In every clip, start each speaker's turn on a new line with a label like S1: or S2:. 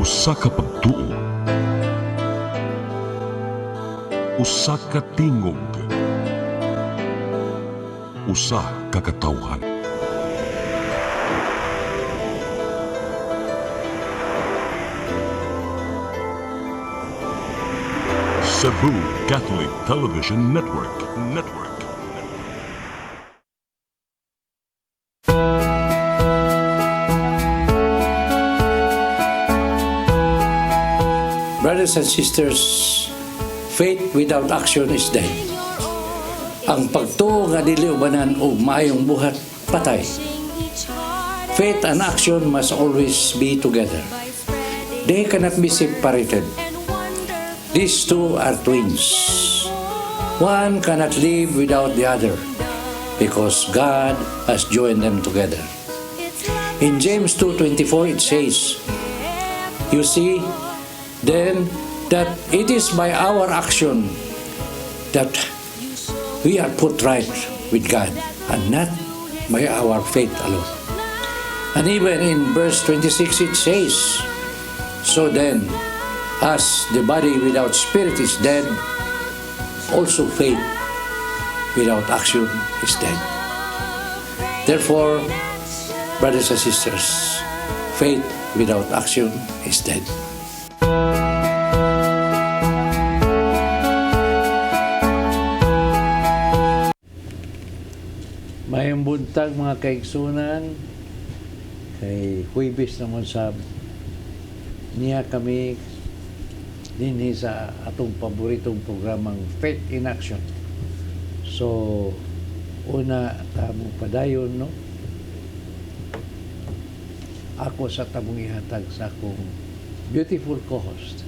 S1: Usa ka pagtuo, usa ka tingog, usa ka katawhan. Cebu Catholic Television Network.
S2: Brothers and sisters, faith without action is dead. Ang pagtuo nga dili ubanan og maayong buhat patay. Faith and action must always be together. They cannot be separated. These two are twins. One cannot live without the other because God has joined them together. In James 2:24 it says, "You see, then that it is by our action that we are put right with God and not by our faith alone." And even in verse 26 it says, "So then, as the body without spirit is dead, also faith without action is dead." Therefore, brothers and sisters, faith without action is dead. Mayong buntag mga kaigsunan, kay Huwebes naman sa niya kami dinhi sa atong paboritong programang Faith in Action. So, una tamong padayon, no? Ako sa tamong ihatag sa akong beautiful co-host.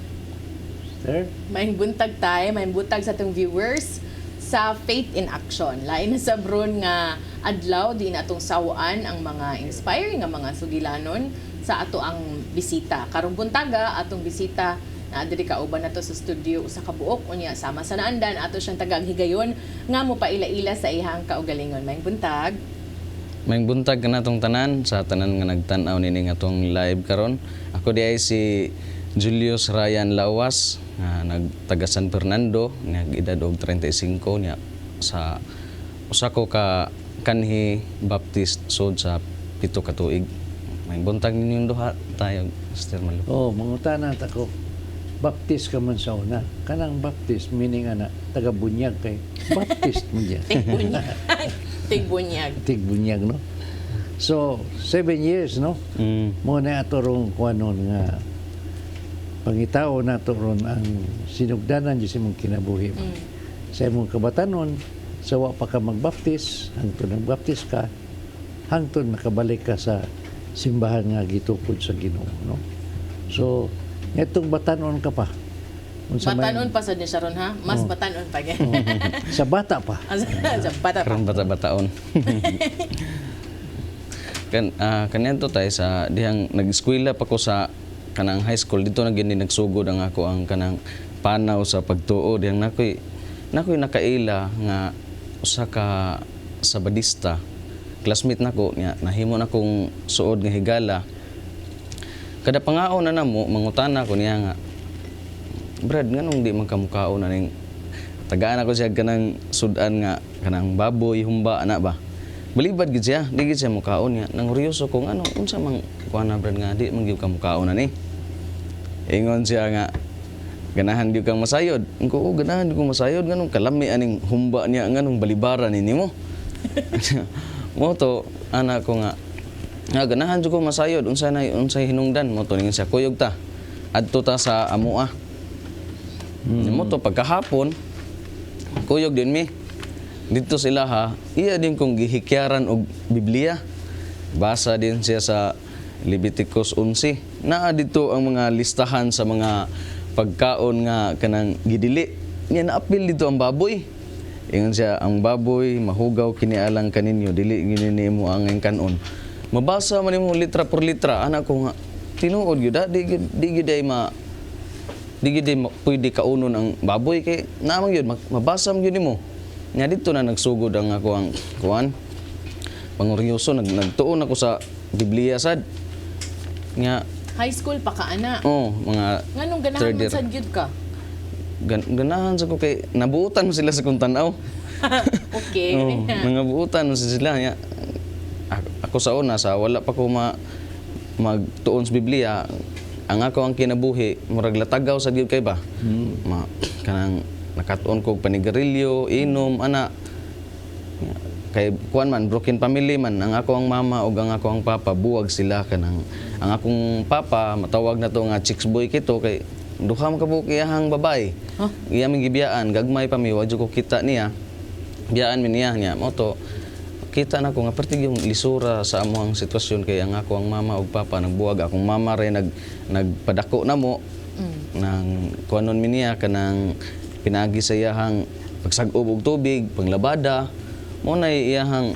S2: Sister?
S3: May buntag tayo, may buntag sa atong viewers sa Faith in Action. Lain na sa bron nga adlaw di na atong sawaan ang mga inspiring nga mga sugilanon sa ato ang bisita. Karong buntaga atong bisita na diri kauban nato sa studio usa ka buok unya sama sa naandan ato siyang tagaghigayon nga mo paila-ila sa ihang kaugalingon. May buntag.
S4: May buntag ka natong tanan sa tanan nga nagtan-aw nini nga atong live karon. Ako di ay si Julius Ryan Lawas nga nagtaga San Fernando, nag-edad og 35 niya sa usa ko ka kanhi Baptist sud sa 7 ka tuig. May buntag ninyong duha tayo, Sister Malu.
S2: Oh, mangutana ta ko. Baptist ka man sa una. Kanang Baptist meaning ana taga-bunyag kay Baptist mo diyan.
S3: Tigbunyag. Tigbunyag.
S2: Tigbunyag, no? So, 7 years, no? Mo na ato rong kuanon nga pangitao na to ron ang sinugdanan di sa mong kinabuhi. Sa imong kabatanon, sa wa pa ka magbaptis, hangtod nagbaptis ka, hangtod makabalik ka sa simbahan nga gitukod sa Ginoo, no? So, etong batanon ka pa.
S3: Batanon pa sa ni Sharon ha? Mas batanon pa gyud.
S2: Sa bata pa.
S3: Sa bata pa.
S4: Karon bata-bataon. Kanento tayo sa dihang nag-eskwela pa ko sa kanang high school dito na gini nagsugod ang ako ang kanang panaw sa pagtuo dihang nakoy nakaila nga usa ka sabadista classmate nako nya nahimo na kong suod nga higala kada pangaon na namo mangutana ko niya nga Brad nganong di man kamukaon na ning tagaan ako siya kanang sudan nga kanang baboy humba ana ba balibad gid siya di gid siya mukaon niya nang kuryoso ko ano unsa man kuana Brad nga di man gyud kamukaon na ni ingon siya nga ganahan gyud kang masayod ko ganahan gyud ko masayod nganong kalami aning humba niya nganong balibaran ni nimo mo to ana ko nga ganahan jud ko masayod unsay hinungdan mo to ning siya kuyog ta adto ta sa amoa mo to pagkahapon kuyog din mi dito sila ha iya din kong gihikyaran og Biblia basa din siya sa Leviticus 11 naa dito ang mga listahan sa mga pagkaon nga kanang gidili niya naapil dito ang baboy ingon siya ang baboy mahugaw kinialang kaninyo dili gini mo ang kanon mabasa man nimo litra por litra ana ko nga tinuod gyud di gyud pwede kaunon ang baboy kay naman gyud mabasa man gyud nimo nya dito na nagsugod ang ako ang kuan panguryoso nagtuon ako sa Biblia sad nga
S3: High school pa ka ana.
S4: Oh, mga
S3: Nganong ganahan
S4: third
S3: man
S4: year.
S3: sad gyud ka?
S4: Ganahan sa ko kay nabuutan mo sila sa kung tanaw.
S3: Okay.
S4: Oh, nangabuutan mo sila niya. Ako sa una sa wala pa ko magtuon sa Biblia, ang ako ang kinabuhi murag latagaw sa gyud kay ba. Kanang nakatuon ko panigarilyo, inom ana. Kay kuan man broken family man ang ako ang mama ug ang ako ang papa buwag sila kanang ang akong papa matawag na to nga chicks boy kito kay duha man ka buok iyahang babay.
S3: Huh?
S4: Iya ming gibiyaan gagmay pa mi wa jud ko kita niya. Biyaan mi niya mo to kita na ko nga pertig yung lisura sa amoang sitwasyon kay ang ako ang mama ug papa nagbuwag akong mama rin nagpadako na mo nang kuanon mi niya kanang pinagi sa iyahang pagsag-ob og tubig panglabada mo na iyahang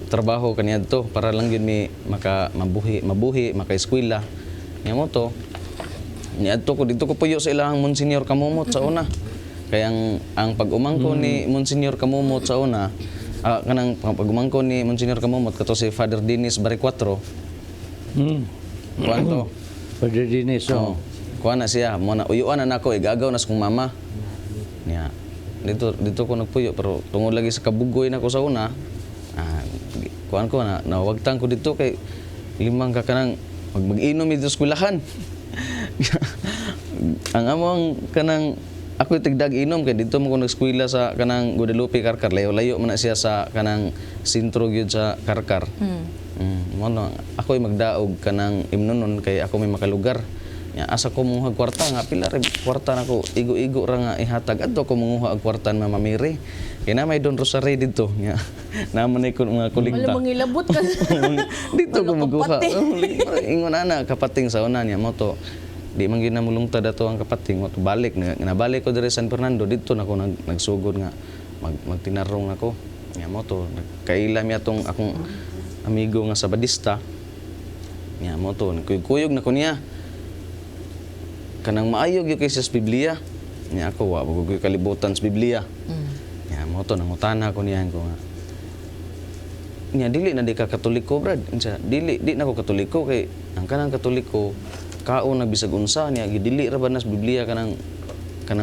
S4: trabaho kaniadto para lang yun mi mabuhi maka-eskwela niya mo to niadto ko dito ko puyo sa ilahang Monsignor Kamumot sa una kaya ang pag-umangko ni Monsignor Kamumot sa una kanang pag-umangko ni Monsignor Kamumot kato si Father Dennis Baricuatro kuanto
S2: Father Dennis,
S4: kuan na siya mo na uyuan na nako igagaw na sa kong mama niya dito ko nagpuyo pero tungod lagi sa kabugoy na ko sa una kuan ko na nawagtang ko dito kay limang ka kanang mag-inom dito sa eskwelahan ang among kanang ako tigdag inom kay dito mo ko nag-eskwela sa kanang Guadalupe Karkar layo-layo man na siya sa kanang sentro gyud sa Karkar mo no ako magdaog kanang imnonon kay ako may makalugar asa ko munguha kwarta nga pila rin kwarta nako igo-igo ra nga ihatag adto ko munguha og kwarta na mamamiri kay na may Don Rosario dito nya naman ay ko mga kolekta
S3: Wala mangilabot ka.
S4: dito ko
S3: Wala
S4: magkuha
S3: kapating.
S4: ingon ana kapating sa una niya mo to di man gyud namulungtad ato ang kapating mo to balik nabalik ko diri San Fernando dito nako nagsugod nga magtinarong nako nya mo to kaila mi atong akong amigo nga sabadista nya mo to kuyog nako niya kanang maayo gyud kay sa Biblia niya ako wa ko kalibutan sa Biblia niya mo to nangutana ko niya ko nga niya dili na di ka Katoliko brad unsa di na ko Katoliko kay ang kanang Katoliko kaon na bisag unsa niya gidili ra ba na sa Biblia kanang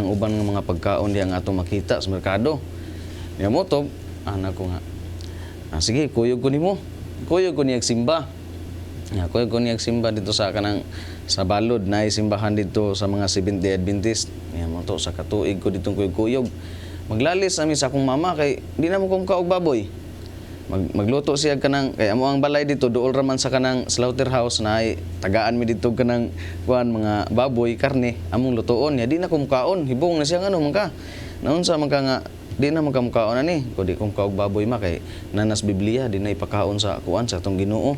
S4: uban nga mga pagkaon diha nga atong makita sa merkado niya mo to ana ko nga sige kuyog ko nimo kuyog ko niya simba niya kuyog ko niya simba dito sa kanang sa balod na simbahan dito sa mga Seventh-day Adventist. Yan mo to sa katuig ko ditong kuyog. Maglalis kami sa akong mama kay di na mo kong kaog baboy. Magluto siya kanang kay amo ang balay dito duol ra man sa kanang slaughterhouse na ay tagaan mi dito kanang kuan mga baboy karne among lutoon ya di na ko mukaon hibong na siya ngano man ka. Naunsa man ka nga di na man ka mukaon ani ko di ko kaog baboy ma kay nanas Biblia di na ipakaon sa kuan sa atong Ginoo.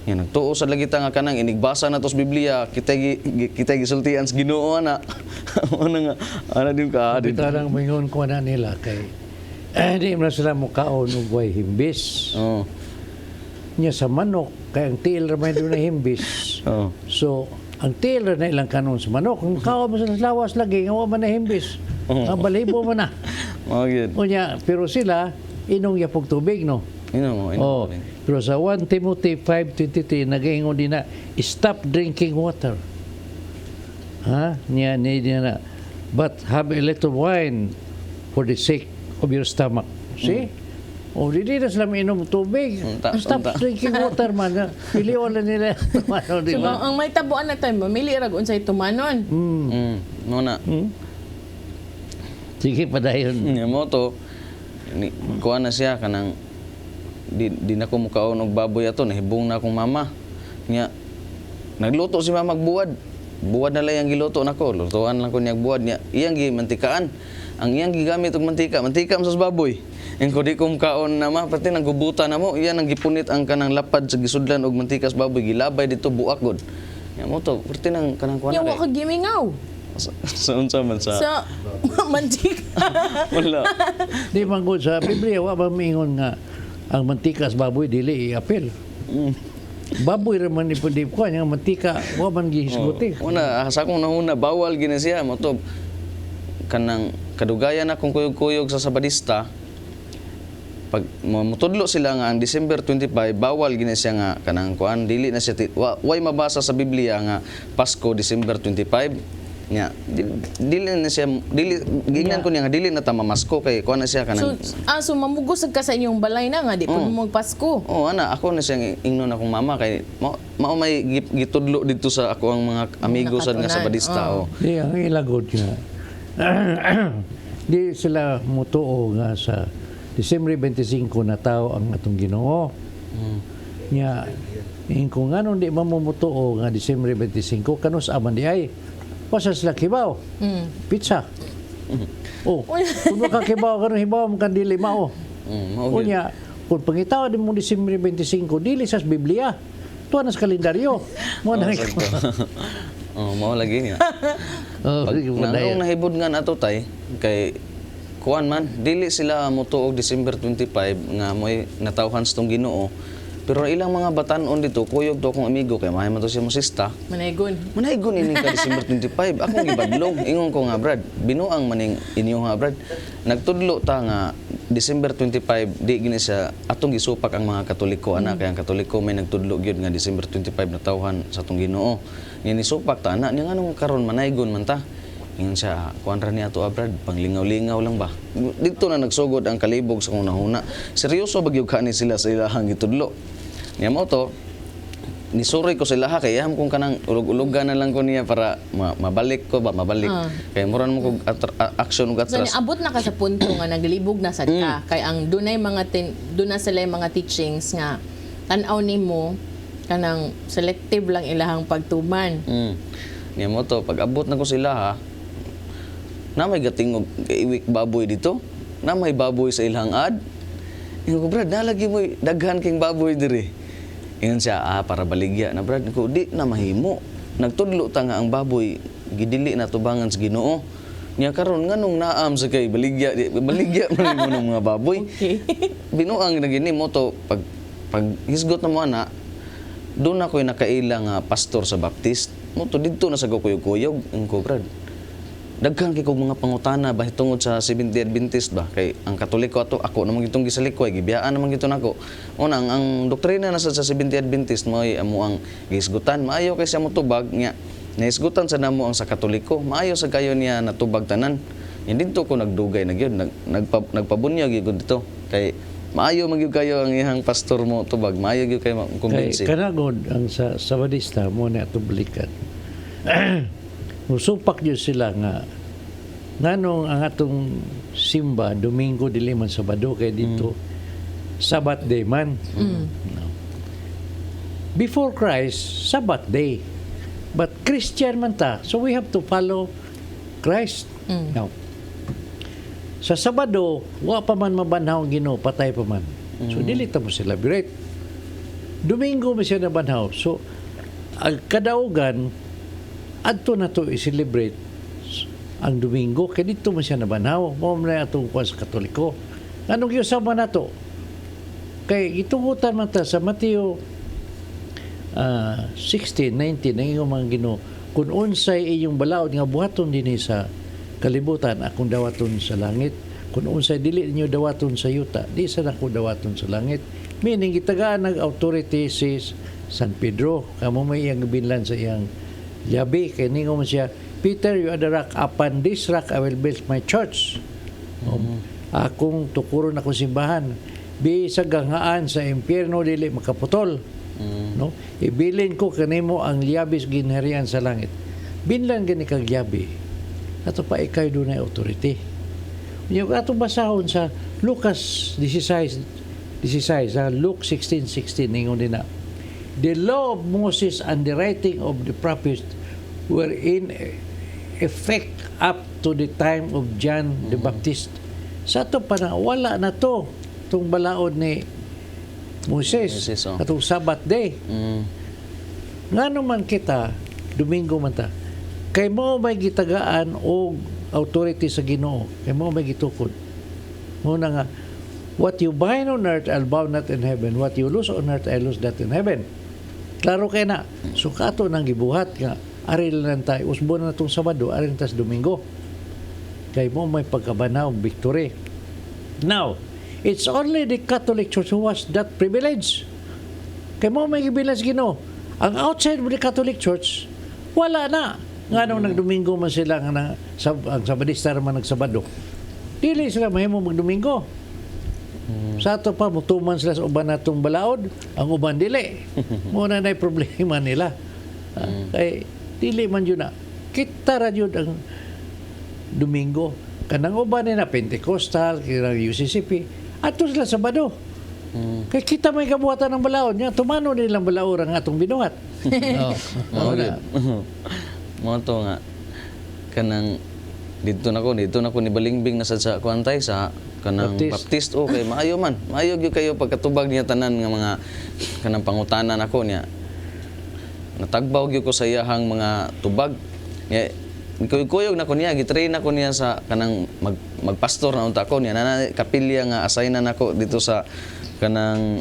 S4: Yan nagtuo sa lagi ta nga kanang inigbasa na to sa Biblia kita gisultian sa Ginoo ana ana nga ana din ka
S5: Dito lang mingon ko na nila kay di man sila mukaon og way himbis.
S4: oh
S5: Nya sa manok kay ang tiil ra may doon na himbis.
S4: oh
S5: So ang tiil ra na ilang kanon sa manok kung kaon mo sa lawas lagi nga wa man na himbis. Ang balibo man na.
S4: mao gyud
S5: Unya pero sila inong yapog tubig no.
S4: ino
S5: Oh, pero sa 1 Timothy 5:23 nagaingon din na stop drinking water. Niya na but have a little wine for the sake of your stomach. See? Oh, di na sila minom tubig. Stop
S4: unta.
S5: drinking water man. Piliwan na nila. Ano, di
S3: So,
S5: ba?
S3: ang may tabuan na tayo, mamili rag unsay tumanon.
S4: mo na
S5: Sige, padayon.
S4: nya mo to kuan na siya kanang di na ko mukaon og baboy ato nahibong na akong mama nya nagluto si mama buwad na lang ang giluto nako lutuan lang ko niya buwad niya iyang gimantikaan ang iyang gigamit og mantika man sa baboy engko di ko mukaon na ma pati nanggubuta na mo iyan ang gipunit ang kanang lapad sa gisudlan og mantika sa baboy gilabay dito buak gud nya mo to perti nang kanang kuan
S3: Yung wa ka gimingaw.
S4: sa unsa man sa
S3: Sa mantika.
S4: wala
S5: Di man gud sa Biblia wa ba mingon nga ang mantika sa baboy dili i-apel. Baboy ra man ipon ko nga mantika wa man gihisguti.
S4: Una sa akong nahuna bawal gina siya mo to kanang kadugayan akong kuyog-kuyog sa sabadista pag mutudlo sila nga ang December 25 bawal gina siya nga kanang kuan dili na siya way mabasa sa Biblia nga Pasko December 25 nya dili na siya dili gingnan ko niya nga dili na ta mamasko kay kuan na siya kanang
S3: So mamugos ka sa inyong balay na nga di pa mo magpasko.
S4: oh ana ako na siya ingnon akong mama kay mao may gitudlo dito sa ako ang mga amigo sad nga sa Badista oh.
S5: Di, ang ilagod nga. Di sila mutuo nga sa December 25 na tao ang atong Ginoo. Nya, kung ano di mamumutuo nga December 25, kanus aman di ay, wasa sila kibaw. Pizza. Oh, kung makakibaw ka hibaw mo kandili mao. Unya, kung pangitaw din mo December 25, dili sa Biblia. Tuwa na sa kalendaryo. Mo na
S4: Oh, mao lagi niya. Pag nang nahibod nga nato tay kay kuan man dili sila motuog December 25 nga moy natawhan sa tong Ginoo. Pero ilang mga batan-on dito kuyog to akong amigo kay mahay man to siya musista.
S3: Manaygon.
S4: Manaygon ini ka December 25. Akong gibadlong ingon ko nga Brad, binuang maning inyo nga Brad. Nagtudlo ta nga December 25 di gini siya atong gisupak ang mga Katoliko ana kay ang Katoliko may nagtudlo gyud nga December 25 natawhan sa atong Ginoo. Ni supak ta ana nya nganong karon manaygon man ta. Ingon siya, kuan ra niya to Brad, panglingaw-lingaw lang ba. Dito na nagsugod ang kalibog sa kung nahuna. Seryoso bagyog kani sila sa ilahang gitudlo. Nya mo to nisuri ko sila ha kay ham kung kanang ulog-ulogan na lang ko niya para mabalik ko ba mabalik kay muran mo kog action ug
S3: So
S4: atras.
S3: niabot na ka sa punto nga naglibog na sad ka kay ang dunay mga duna sila mga teachings nga tan-aw nimo kanang selective lang ilahang pagtuman.
S4: Niya mo to pag abot na ko sila ha na may gating og iwik baboy dito na may baboy sa ilang ad. Ingon ko Brad nalagi mo daghan king baboy diri. Ingon siya para baligya na Brad ko di na mahimo. Nagtudlo ta nga ang baboy gidili na tubangan sa Ginoo. Nya karon nganong naam sa kay baligya man mo ng mga baboy.
S3: Okay.
S4: Binuang na gini mo to pag hisgot na mo ana doon ako'y nakaila nga pastor sa Baptist. Mo to didto na sa kuyog-kuyog ang ko Brad. Daghan kay kog mga pangutana bahit tungod sa Seventh-day Adventist ba kay ang Katoliko ato ako namang gitong gisalikoy gibiyaan namang gito nako. Unang ang doktrina na sa Seventh-day Adventist mo ay amo ang gisgutan maayo kay siya motubag nya naisgutan sa namo ang sa Katoliko maayo sa kayo niya natubag tanan. Nya didto ko nagdugay na gyud nagpabunyag gyud dito kay maayo magyud kayo ang ihang pastor mo tubag maayo gyud kay kumbinsi.
S5: Kay kanagod ang sa Sabadista mo na tublikan. Musupak yun sila nga nganong ang atong simba Domingo dili man Sabado kay dito Sabbath day man. No. Before Christ, Sabbath day. But Christian man ta, so we have to follow Christ. Now, sa Sabado, wa pa man mabanhaw ang Ginoo, patay pa man. So dili ta mo celebrate. Domingo mo siya nabanhaw. So ang kadaugan adto na to i-celebrate ang Domingo kay dito man siya nabanaw mo na atong kuwan sa Katoliko anong yusama na to kay itugutan man ta sa Mateo 16:19 ang iyong mga Ginoo kung unsay iyong balaod nga buhaton dinhi sa kalibutan akong dawaton sa langit kung unsay dili niyo dawaton sa yuta di sa nako dawaton sa langit meaning gitagaan nag authority si San Pedro kamo may iyang binlan sa iyang yabi kay ningon man siya Peter you are the rock upon this rock I will build my church. Akong tukuron ako simbahan bisag gangaan sa impyerno dili makaputol. No ibilin ko kanimo ang liyabis ginharian sa langit. Binlan gani kag yabi ato pa ikay dunay authority. Yung ato basahon sa Lucas 16 sa Luke 16:16 ningon din na the law of Moses and the writing of the prophets were in effect up to the time of John the Baptist. Sa ito pa na, wala na to itong balaod ni Moses atong Sabbath day. Nga naman kita, Domingo man ta, kay mo may gitagaan o authority sa Ginoo, kay mo may gitukod. Muna nga, what you bind on earth, I'll bound that in heaven. What you lose on earth, I'll lose that in heaven. Klaro kay na. So kato nang gibuhat nga ari lang tayo usbo na itong Sabado ari tas Domingo kay mo may pagkabanaw victory. Now It's only the Catholic Church who has that privilege. Kaya mo may gibilas Ginoo. Ang outside of the Catholic Church, wala na. Nga nung nagdomingo man sila, ang Sabadista naman nagsabado. Dili sila mahimo magdomingo. Sa ato pa, mutuman sila sa uban natong balaod, ang uban dili. Muna na problema nila. Kaya dili man yun na. Kita ra yun ang Domingo. Kanang uban nila, Pentecostal, kanang UCCP, ato sila Sabado. Kaya kita may kabuhatan ng balaod niya, tumano nilang balaod ang atong binuhat.
S4: Mao gyud. Mao to nga kanang dito na ko ni balingbing na sa kuantay sa kanang Baptist okay maayo gyud kayo pagkatubag niya tanan nga mga kanang pangutanan ako niya. Natagbaw gyud ko sa iyahang mga tubag. Niya kuyog na ko niya, gitrain na ko niya sa kanang magpastor na unta ko niya. Nana kapilya nga assignan nako dito sa kanang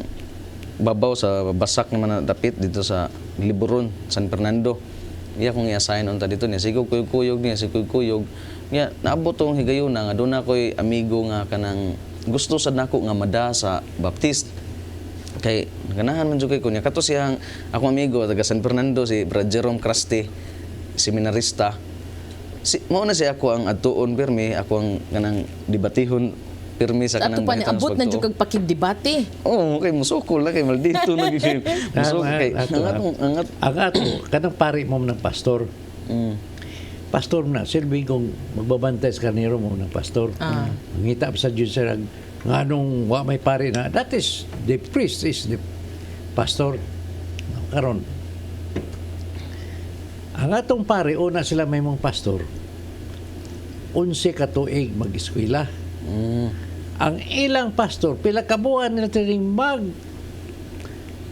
S4: babaw sa basak naman na dapit dito sa Liburon, San Fernando. Iya kong i-assign unta dito niya. Sigog kuyog niya, Niya naabot tong higayon na nga doon ako'y amigo nga kanang gusto sad nako nga mada sa Baptist. Kay ganahan man jud kay ko niya kato siyang akong amigo taga San Fernando si Brad Jerome Crusty, seminarista. Mao na siya ako ang adtuon pirmi, ako ang kanang debatihon pirmi sa kanang
S3: Ato pa ni abot na jud kag pakigdebate.
S4: Oo, kay musukol na kay maldito na gyud. Musukol kay ang
S5: ato kanang pari mo ng pastor. Pastor na silbi kong magbabantay sa kaniro mo ng pastor. Mangita sa Diyos sir nga nung wa may pari na that is the priest is the pastor. Karon ang atong pari una sila may mong pastor 11 ka tuig mag-eskwela. Ang ilang pastor pila ka buwan nila tining mag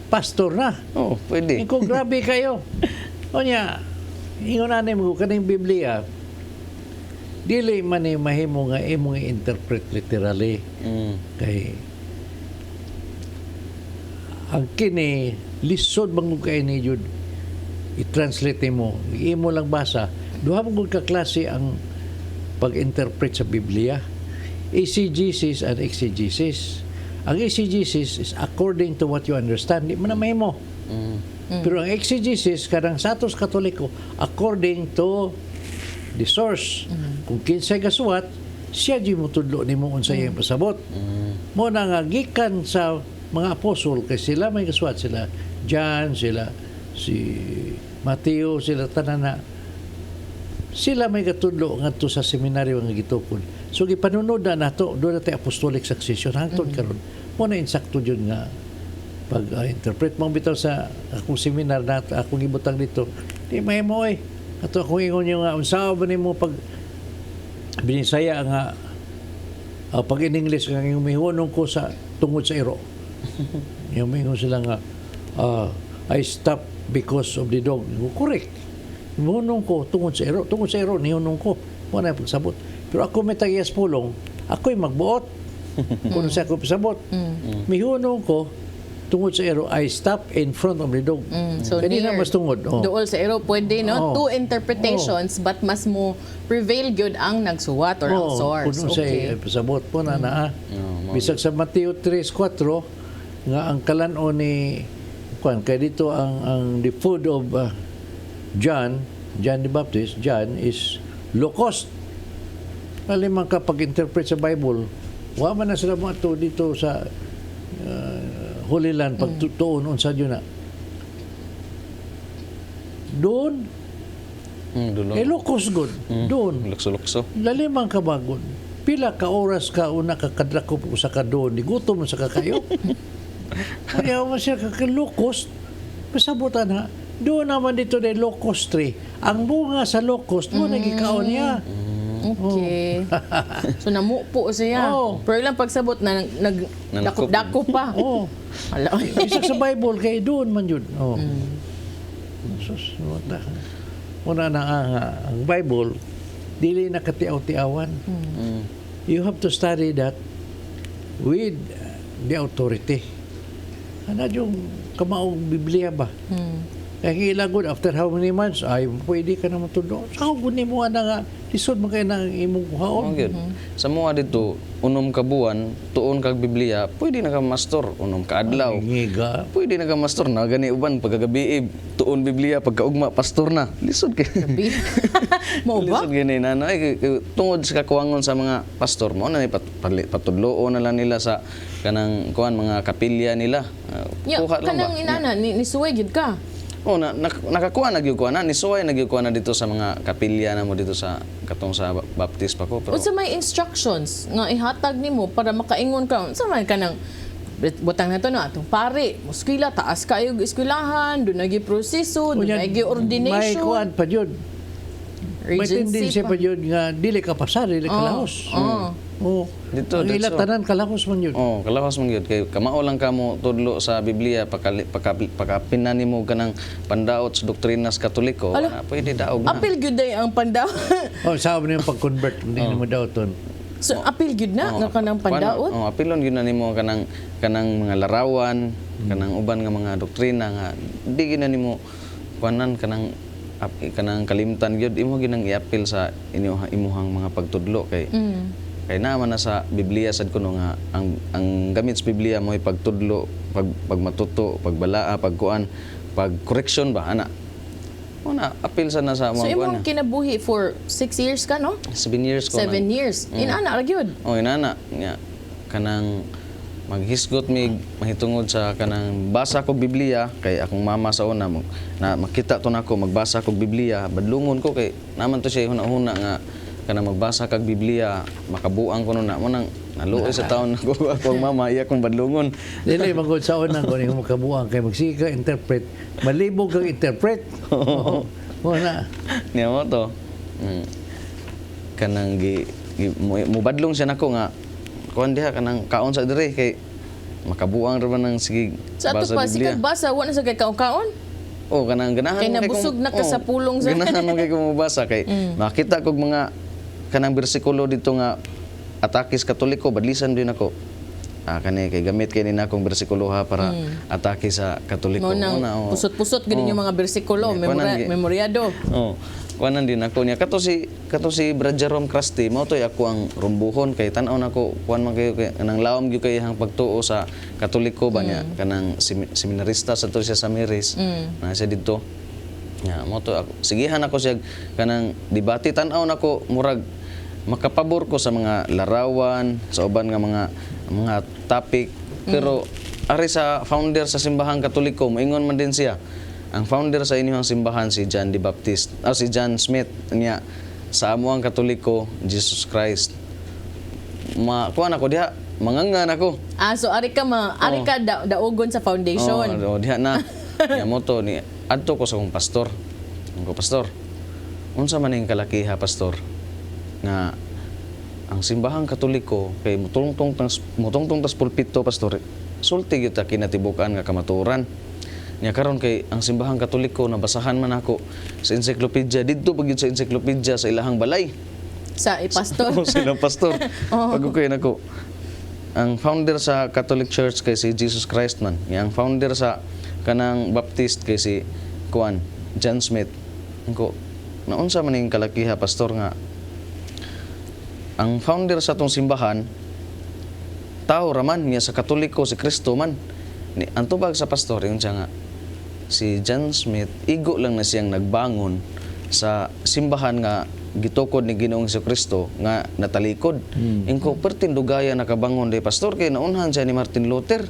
S5: pastor na.
S4: oh, pwede.
S5: Kung grabe kayo. Onya ingon anay mo kaning Biblia dili man ni mahimo nga imong i-interpret literally kay ang kini lisod bang kay ni jud i-translate mo imo lang basa duha mo ka klase ang pag-interpret sa Biblia, exegesis and exegesis. Ang exegesis is according to what you understand, di man na mahimo. Pero ang exegesis kadang sa atos Katoliko according to the source. Kung kinsay gasuwat, siya di mo tudlo nimo unsay iyang pasabot. Mo na nga gikan sa mga apostol kay sila may gasuwat sila John, sila si Mateo, sila tanana. Sila may katudlo ngadto sa seminaryo nga gitukod. So gipanunod na nato do na tay apostolic succession hangtod karon. Mo na insakto jud nga pag-interpret mo bitaw sa akong seminar na akong gibutang dito di may mo ato akong ingon yung unsa ba nimo pag binisaya nga pag in English nga yung mihunong ko sa tungod sa iro yung mingon sila nga I stop because of the dog correct mihunong ko tungod sa iro nihunong ko mo na pagsabot pero ako may tagiyas pulong ako'y magbuot kung sa ako pasabot mihunong ko tungod sa ero, I stop in front of the dog.
S3: So
S5: Kanina mas tungod.
S3: Dool sa ero, pwede, no? Two interpretations, but mas mo prevail gyud ang nagsuwat or ang source.
S5: Kung sa pasabot po na naa. Bisag sa Mateo 3:4 nga ang kalan-o ni kaya dito ang the food of John the Baptist, John is locust. Alimang kapag interpret sa Bible, wa man na sila mo ato dito sa Holy Land pagtuon unsa yun na doon locust good doon
S4: lukso
S5: lalimang kabagon pila ka oras ka una ka kadrakop usa ka doon gutom sa kakayo kaya mo siya kakalocust pasabutan ha doon naman dito na locust tree ang bunga sa locust mo nagikaon niya.
S3: Okay. So namupo siya. Pero lang pagsabot na nagdakop-dakop pa. Ala.
S5: Isa sa Bible kay doon man yun. Sus, una na ang Bible dili nakatiaw-tiawan. You have to study that with the authority. Ano yung kamaong Biblia ba? Kaya ilagod, after how many months, ay, pwede ka naman tundo. Sa kunin mo na nga, lisod mo kayo ng imong kuhaon.
S4: Mao gyud. Sa mga dito, unom ka buwan, tuon kag Biblia, pwede na ka mastor, unom ka adlaw.
S5: Ngiga.
S4: Pwede na ka mastor na gani uban pagkagabi tuon Biblia pagkaugma pastor na. Lisod kay.
S3: Mo ba?
S4: Lisod gani na tungod sa kakuwangon sa mga pastor mo na patudloon na lang nila sa kanang kuan mga kapilya nila.
S3: Ya,
S4: Kuha lang ba?
S3: kanang inana, ni suway gyud ka.
S4: Oh, nakakuha na gyud ko na nisuway na gyud ko na dito sa mga kapilya na mo dito sa katong sa baptist pa ko pero
S3: Unsa may instructions nga ihatag nimo para makaingon ka? Unsa man kanang butang na to no atong pare, muskwila taas kayo eskwelahan, do nagi proseso, do nagi
S5: May
S3: ordination,
S5: kuan pa yun. May tendency pa yun nga, dili ka pasar, dili ka lahos. Oh.
S4: Dito,
S5: Ang ilang tanan kalahos man yun.
S4: oh, kalahos man gyud kay kamao lang kamo tudlo sa Biblia pagkapinan nimo kanang pandaot sa doktrina sa Katoliko, pwede daog na.
S3: apil gyud day ang pandaw.
S5: Oh, saan mo na yung pag-convert, hindi mo daw ton.
S3: So apil gyud na nga kanang pandaot.
S4: Oh, apilon gyud na nimo kanang mga larawan, kanang uban nga mga doktrina nga di gyud na nimo kuanan kanang kalimtan gyud imo ginang iapil sa imuhang mga pagtudlo kay kay naman na sa Biblia sad kuno nga ang gamit sa Biblia mo pagtudlo, pagmatuto, pagbalaa, pagkuan, pagcorrection ba ana. Una apil sa na sa
S3: So
S4: mga kuan.
S3: imong kinabuhi for 6 years ka no?
S4: 7 years ko
S3: 7 years. Inana ra gyud.
S4: Oh, inana nya kanang maghisgot mig mahitungod sa kanang basa kog Biblia kay akong mama sa una mo na makita to nako magbasa kog Biblia badlungon ko kay naman to siya huna-huna nga kanang magbasa kag Biblia makabuang ko na mo nang naluoy sa taon ko akong mama iya kong badlungon.
S5: Dili magod sa unang ko yung makabuang kay magsika interpret. Malibog kang interpret. Oo. Wala.
S4: Niya mo to. Kanang mubadlong siya nako nga kuan diha kanang kaon sa dire kay makabuang ra man ng sige
S3: Sa ato
S4: basa
S3: pa
S4: Biblia.
S3: sikag basa wa na sa kay kaon-kaon.
S4: Oh, kanang ganahan
S3: Kay
S4: mo
S3: nabusog na ka sa pulong sa-
S4: Ganahan mo kay kumubasa kay makita kog mga kanang bersikulo dito nga atake sa Katoliko badlisan din ako. Kani kay gamit kay nina akong bersikulo ha para atake sa Katoliko.
S3: Mo nang
S4: Una, oh.
S3: pusot-pusot gid yung mga bersikulo, memoryado.
S4: Oh, kuanan din ako niya. Kato si Brad Jerome Crusty, mao toy ako ang rumbuhon kay tan-aw nako kuan man kayo kay nang lawom gyud kay hang pagtuo sa Katoliko ba niya kanang seminarista sa to siya sa Miris. Na siya didto. Ya, mo to ako. Sigihan ako siya kanang debate tan-aw nako murag makapabor ko sa mga larawan, sa uban nga mga topic pero ari sa founder sa simbahang Katoliko moingon man din siya. Ang founder sa inyong simbahan si John the Baptist, si John Smith niya sa amuang Katoliko, Jesus Christ. Kuan ako diha, mangangan ako.
S3: So ari ka daogon sa foundation.
S4: Oh, diha na. Niya mo to ni adto ko sa akong pastor. Ang pastor. Unsa man ning kalakiha pastor nga ang simbahang Katoliko kay mutungtong tas pulpito pastor. Sulti gyud ta kinatibukan nga kamatuoran. Nya karon kay ang simbahang Katoliko nabasahan man ako sa encyclopedia didto pagyud sa encyclopedia sa ilahang balay.
S3: Sa ipastor.
S4: Sila pastor. Pagkukuy nako. Ang founder sa Catholic Church kay si Jesus Christ man. Yang founder sa kanang Baptist kay si John Smith. Ko naunsa man ning kalakiha pastor nga ang founder sa tong simbahan tao raman niya sa Katoliko si Kristo man. Ni ang tubag sa pastor yun siya nga si John Smith igo lang na siyang nagbangon sa simbahan nga gitukod ni Ginoong Jesucristo nga natalikod. Ingko pertindugaya nakabangon day pastor kay naunhan siya ni Martin Luther.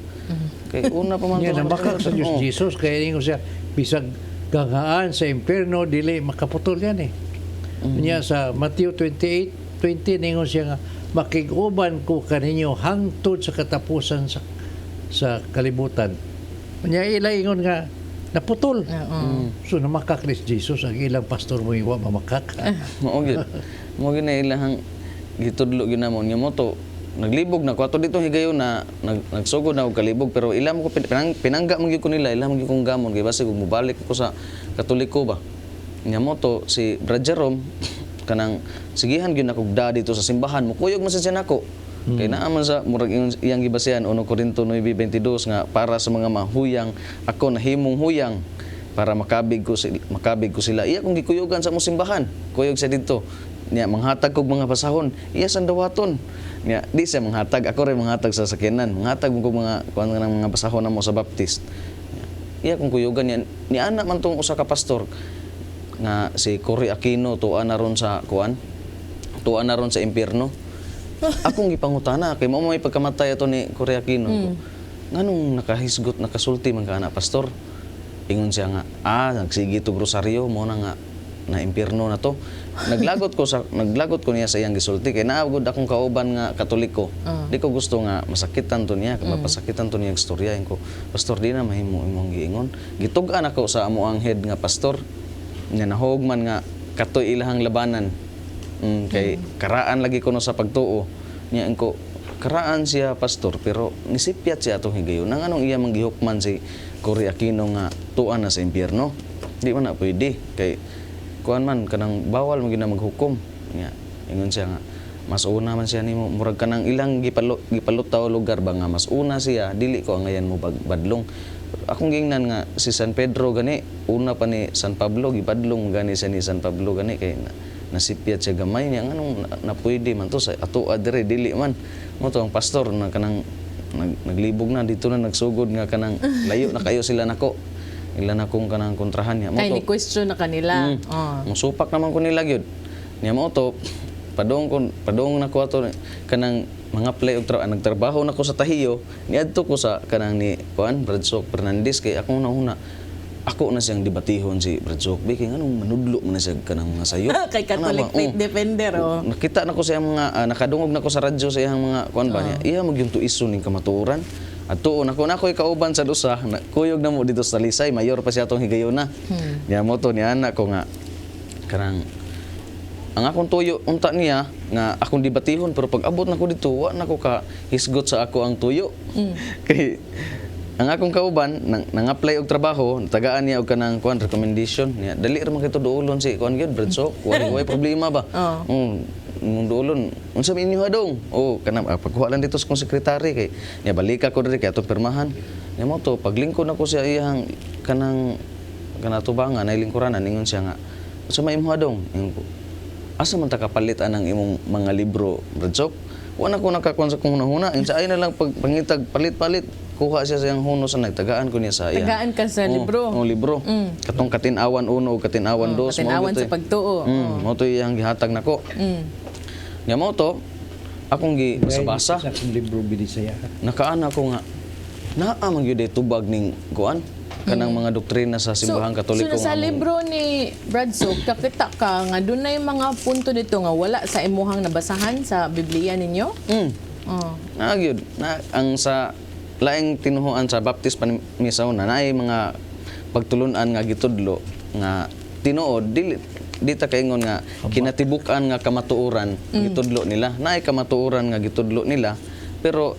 S4: Kay una pa man
S5: Yan
S4: to-
S5: ang bakak sa Diyos Jesus kaya ningo siya bisag gangaan sa impierno dili makaputol yan eh. Niya sa Matthew 28:20 ningon siya nga makig-uban ko kaninyo hangtod sa katapusan sa kalibutan. Niya ilaingon nga naputol. So namakak ni Jesus ang ilang pastor mo iwa mamakak.
S4: Mao gyud. Mao gyud na ilahang gitudlo gyud namon nya mo to naglibog na ko ato dito higayon na nagsugod na og kalibog pero ilam ko pinangga man gyud ko nila ilam gyud kong gamon kay basi kung mobalik ko sa Katoliko ba. Nya mo to si Brad Jerome kanang sigihan gyud na kog da dito sa simbahan mo kuyog man sa siya nako. Kay naa man sa murag iyang gibasihan 1 Corinto 9:22 nga para sa mga mahuyang ako nahimong huyang para makabig ko sila. Iya kung gikuyugan sa mong simbahan. Kuyog siya dito. Niya manghatag kog mga basahon. Iya sa dawaton. Niya di siya manghatag, ako rin manghatag sa sakyanan. Manghatag ko mga kuan nga mga basahon namo sa baptist. Iya kung kuyugan niya. Ni ana man tong usa ka pastor nga si Cory Aquino tuwa na ron sa kuan. Tuwa na ron sa impyerno. Akong gipangutana kay mao may pagkamatay ato ni Cory Aquino. Nganong nakahisgot nakasulti man kana pastor? Ingon siya nga, nagsigi to rosaryo mo na impyerno na to. Naglagot ko niya sa iyang gisulti kay naagod akong kauban nga Katoliko. Di ko gusto nga masakitan to niya, mapasakitan to niya ang istorya ko. Pastor di na mahimo imong giingon. Gitug-an ako sa amo ang head nga pastor. Nya nahugman nga katoy ilahang labanan. Kay karaan lagi ko no sa pagtuo. Nya ko karaan siya pastor pero nisipyat siya atong higayon. Nang anong iya manggihukman si Cory Aquino nga tuan na sa impyerno. Di man na pwede kay kuan man kanang bawal mo gina maghukom. Nya ingon siya nga mas una man siya nimo murag kanang ilang gipalutaw lugar ba nga mas una siya dili ko ang ngayan mo badlong. Akong gingnan nga si San Pedro gani una pa ni San Pablo gibadlong gani siya ni San Pablo gani kay nasipyat siya gamay niya nganong napwede man to sa ato adre dili man mo to ang pastor na kanang naglibog na dito na nagsugod nga kanang layo na kayo sila nako ila na kung kanang kontrahan niya mo
S3: Ay,
S4: to
S3: ni question na kanila.
S4: musupak naman ko nila gyud niya mo to padong na ko ato kanang mga play og nagtrabaho na ko sa Tahiyo niadto ko sa kanang ni Juan Bradsok Fernandez kay akong nauna ako na siyang debatihon si Bradsok Biki nganong manudlo man na siya kanang mga sayo
S3: Kay Catholic faith defender,
S4: nakita na ko sa iyang mga nakadungog na ko sa radyo sa iyang mga kuan ba niya iya magyung tuiso ning kamatuoran at tuon ako na ko'y kauban sa dusa kuyog na mo dito sa Talisay mayor pa siya atong higayuna niya mo to niya anak ko nga kanang ang akong tuyo unta niya nga akong debatihon pero pag abot na ko dito wa na ko ka hisgot sa ako ang tuyo kay ang akong kauban nang-apply og trabaho tagaan niya og kanang kuan recommendation niya dali ra man kay to duolon si kuan gyud Bradsok way problema ba mong duolon unsa man inyo hadong kanang pagkuha lang dito sa kong sekretary kay niya balika ko diri kay atong pirmahan niya mo to paglingkod nako siya iyang kanang tubangan ay lingkuranan ningon siya nga unsa may imong hadong asa man ta kapalit anang imong mga libro Bradsok wala ko nakakuan sa kong hunahuna insa ay na lang pangitag palit-palit kuha siya sa iyang huno sa nagtagaan ko niya sa iya.
S3: Tagaan ka sa libro.
S4: Libro. Katong Katinawan 1 o Katinawan 2.
S3: Katinawan sa pagtuo.
S4: Mo to iyang gihatag nako. Nya mo to akong gibasa-basa.
S5: Sa akong libro binisaya.
S4: Nakaana ko nga naa man gyud tubag ning kuan kanang mga doktrina sa simbahang Katoliko.
S3: So sa libro ni Bradsok kakita ka nga dunay mga punto dito nga wala sa imuhang nabasahan sa Biblia ninyo?
S4: Gyud na ang sa laing tinuhuan sa Baptist Pamisaw na naay mga pagtulunan nga gitudlo nga tinuod di ta kaingon nga kinatibukan nga kamatuoran gitudlo nila naay kamatuoran nga gitudlo nila pero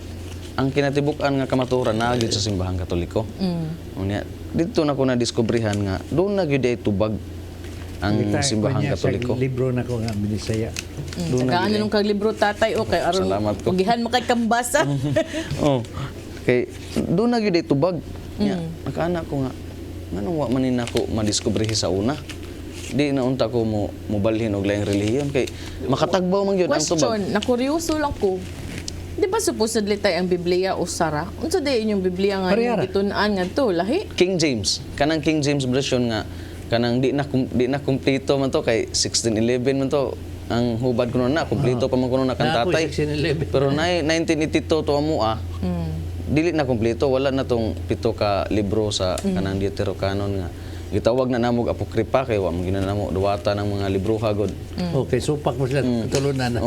S4: ang kinatibukan nga kamatuoran naa gyud sa simbahang Katoliko unya dito na ko na diskubrihan nga doon na gyud ay tubag ang simbahang Katoliko
S5: Sa libro na ko nga binisaya.
S3: Tagaan nung kag libro tatay okay aron
S4: Salamat ko.
S3: ugihan mo kay kambasa.
S4: Kay doon na gyud ay tubag nya nakaana ko nga nganong wa man ni nako madiskubre sa una di na unta ko mo balhin og laing relihiyon kay makatagbaw man gyud ang tubag.
S3: Question, nakuryoso lang ko. Di ba supposedly tay ang Biblia usara? Unsa day inyong Biblia nga
S5: Parehara.
S3: gitun-an nga to lahi?
S4: King James kanang King James version nga kanang di na kumpleto man to kay 1611 man to ang hubad kuno na kumpleto pa man kuno na kan
S5: Na ako,
S4: tatay
S5: 1611.
S4: pero na 1982 to amo dili na kumpleto wala na tong 7 ka libro sa kanang Deuterocanon nga gitawag na namog apokripa kay wa man ginanamo duwata ng mga libro hagod
S5: Okay, supak mo sila tulunan na.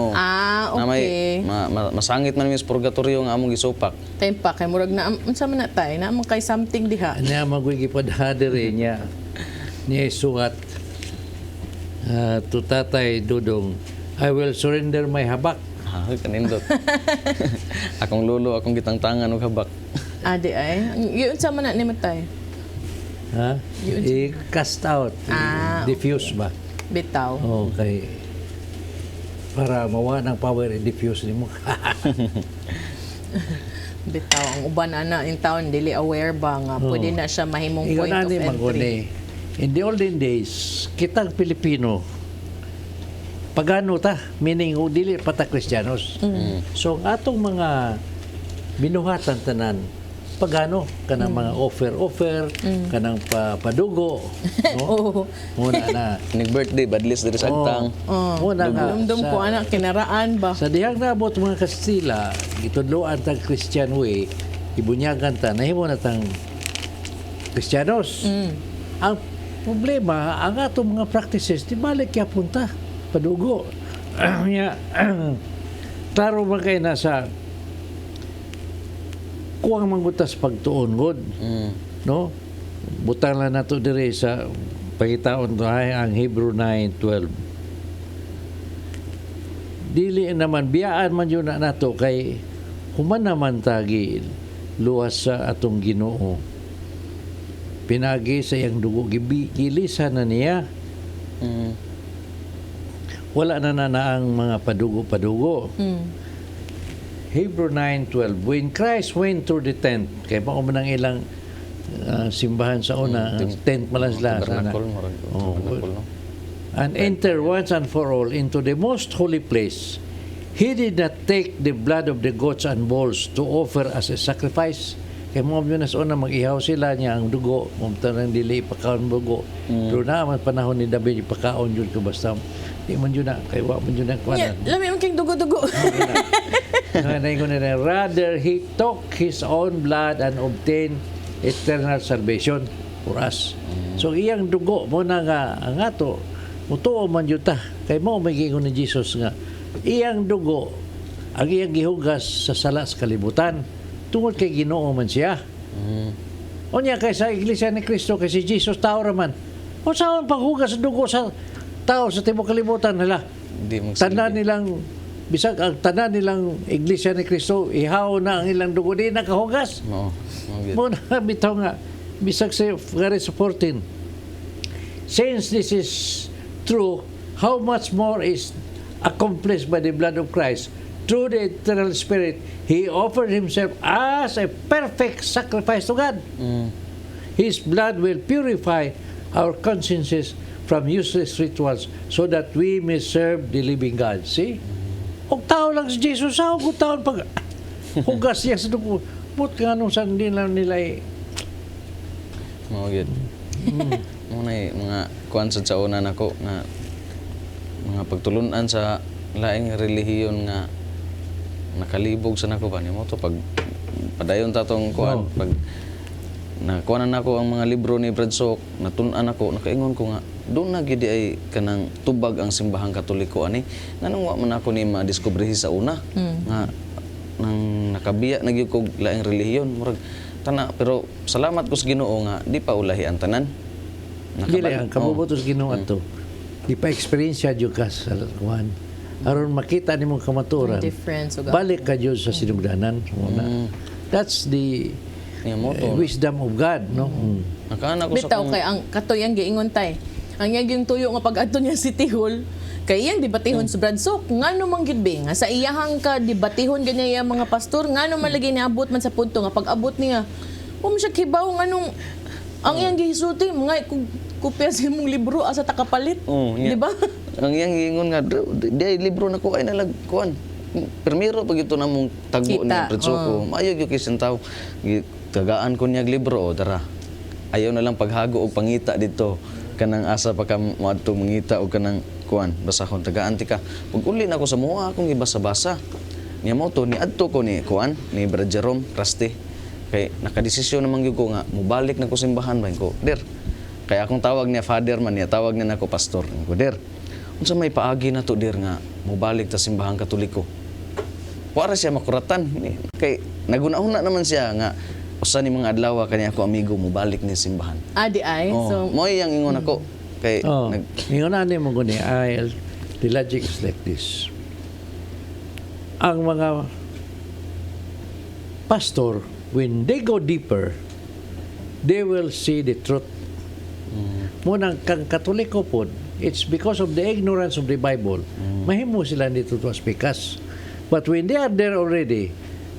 S4: na may
S3: Okay.
S4: masangit man mis purgatorio nga among gisupak
S3: Tempa kay murag na unsa man na tay na man kay something diha.
S5: Niya magwigi padhadere niya suat to Tatay Dudong, I will surrender my habak.
S4: kanindot akong lolo akong gitangtangan og habak
S3: Adi ay. Yun sa man na ni matay.
S5: Ha? I-cast out. Diffuse ba?
S3: Bitaw.
S5: Okay. Para mawa ng power i-diffuse ni mo.
S3: Bitaw ang uban ana in town dili aware ba nga pwede na siya mahimong
S5: Ikaw
S3: point
S5: na
S3: of
S5: ni
S3: entry.
S5: maguni. in the olden days, kitang Pilipino, pagano ta, meaning dili pata Kristiyanos. So, ang atong mga binuhatan tanan, pagano, kanang mga offer, kanang padugo, no? Muna na.
S4: Nag-birthday, badlis diri sa agtang.
S5: Muna nga.
S3: Dumdum ko anak kinaraan ba?
S5: Sa dihang nabot mga Kastila, itudloan tag Christian way, ibunyagan ta, nahimo na tang Kristiyanos. Ang problema, ang atong mga practices, di balik kaya punta, padugo. Klaro man kayo nasa kuwang mangbutas pagtuon god, no? Butang lang nato dire sa pangitaon to ay ang Hebrew 9:12. Dili naman biyaan man yun na nato kay human naman tagi luwas sa atong Ginoo. Pinagi sa iyang dugo, gilisan na niya. Wala na ang mga padugo-padugo. Hebrew 9:12, when Christ went through the tent, kaya pa umunang ilang simbahan sa una, tent malang sila.
S4: Tabernacle, no?
S5: And enter once and for all into the most holy place. He did not take the blood of the goats and bulls to offer as a sacrifice. Kaya mo yun na sa una, mag-ihaw sila niya ang dugo, mumtanang dili ipakaon dugo. Pero naman panahon ni David, ipakaon yun ko basta. Di man yun na, kaya wak man yun na kwanan.
S3: Lami man king dugo-dugo.
S5: Rather, he took his own blood and obtained eternal salvation for us. So, iyang dugo mo na nga, ang ato, mutuo man yun ta. Kaya mo, may gingon ni Jesus nga, iyang dugo, ang iyang gihugas sa sala sa kalibutan, tungod kay Ginoo man siya. O niya, kay sa Iglesia ni Cristo, kay si Jesus, tao raman. O saan paghugas sa dugo sa tao sa tibok kalibutan nila? Tanan nilang bisag ang tanan nilang Iglesia ni Cristo ihaw na ang ilang dugo di nakahugas. Mo na bitaw nga bisag sa Garis 14. Since this is true, how much more is accomplished by the blood of Christ through the eternal Spirit? He offered himself as a perfect sacrifice to God. His blood will purify our consciences from useless rituals so that we may serve the living God. See? Og tao lang si Jesus, sa og taon pag hugas siya sa dugo. But nga nung saan din lang nila
S4: Mga gid. Muna mga kuan sa una nako nga mga pagtulunan sa laing relihiyon nga nakalibog sa nako ba nimo to pag padayon ta tong kuan pag nakuanan nako ang mga libro ni Brad Sok, natun-an ako, nakaingon ko nga doon na gid ay kanang tubag ang simbahang Katoliko ani nganong wa man ako ni madiskubrihi sa una nga nang nakabiya na gyud kog laing relihiyon murag tana pero salamat ko sa Ginoo nga di pa ulahi ang tanan.
S5: Dili ang kabubutos Ginoo ato. Di pa experience jud ka sa kuan. Aron makita nimo kamaturan.
S3: Difference
S5: Balik ka jud sa sinugdanan muna. That's the wisdom of God, no?
S4: Nakana ko sa
S3: bitaw kay ang katoy ang giingon tay. Ang yung tuyo nga pag-adto niya si Tihol, kay iyang debatihon sa Bradsok, ngano man gid be nga sa iyahang ka debatihon ganyan yung mga pastor, ngano man lagi niabot man sa punto nga pag-abot niya. Siya kibaw nganong ang iyang gihisulti mga kopya sa imong libro asa takapalit. Di ba?
S4: Ang iyang giingon nga di libro na ko ay nalag kuan. Primero pag ito namong tago ni Bradsok, maayo gyud kay sentaw. Tagaan ko niya libro o dara. Ayaw na lang paghago og pangita dito kanang asa pa ka moadto mangita og kanang kuan basahon tagaan ti ka. Pag uli na ako sa moa akong gibasa-basa. Niya mo to ni adto ko ni kuan ni Brad Jerome Rasty. Kay nakadesisyon naman gyud ko nga mobalik na ko simbahan ba ko. Der. Kay akong tawag niya father man niya tawag niya nako pastor. Ko der. Unsa may paagi na to der nga mobalik ta simbahang Katoliko. Wala siya makuratan. Kay naguna-una naman siya nga usa ni mga adlaw kani ako amigo mo balik ni simbahan.
S3: Di ay.
S4: So mo yang ingon ako kay
S5: ingon ani mo guni ay the logic is like this. Ang mga pastor when they go deeper they will see the truth. Munang kang Katoliko pod, it's because of the ignorance of the Bible. Mahimo sila dito to speakas. But when they are there already,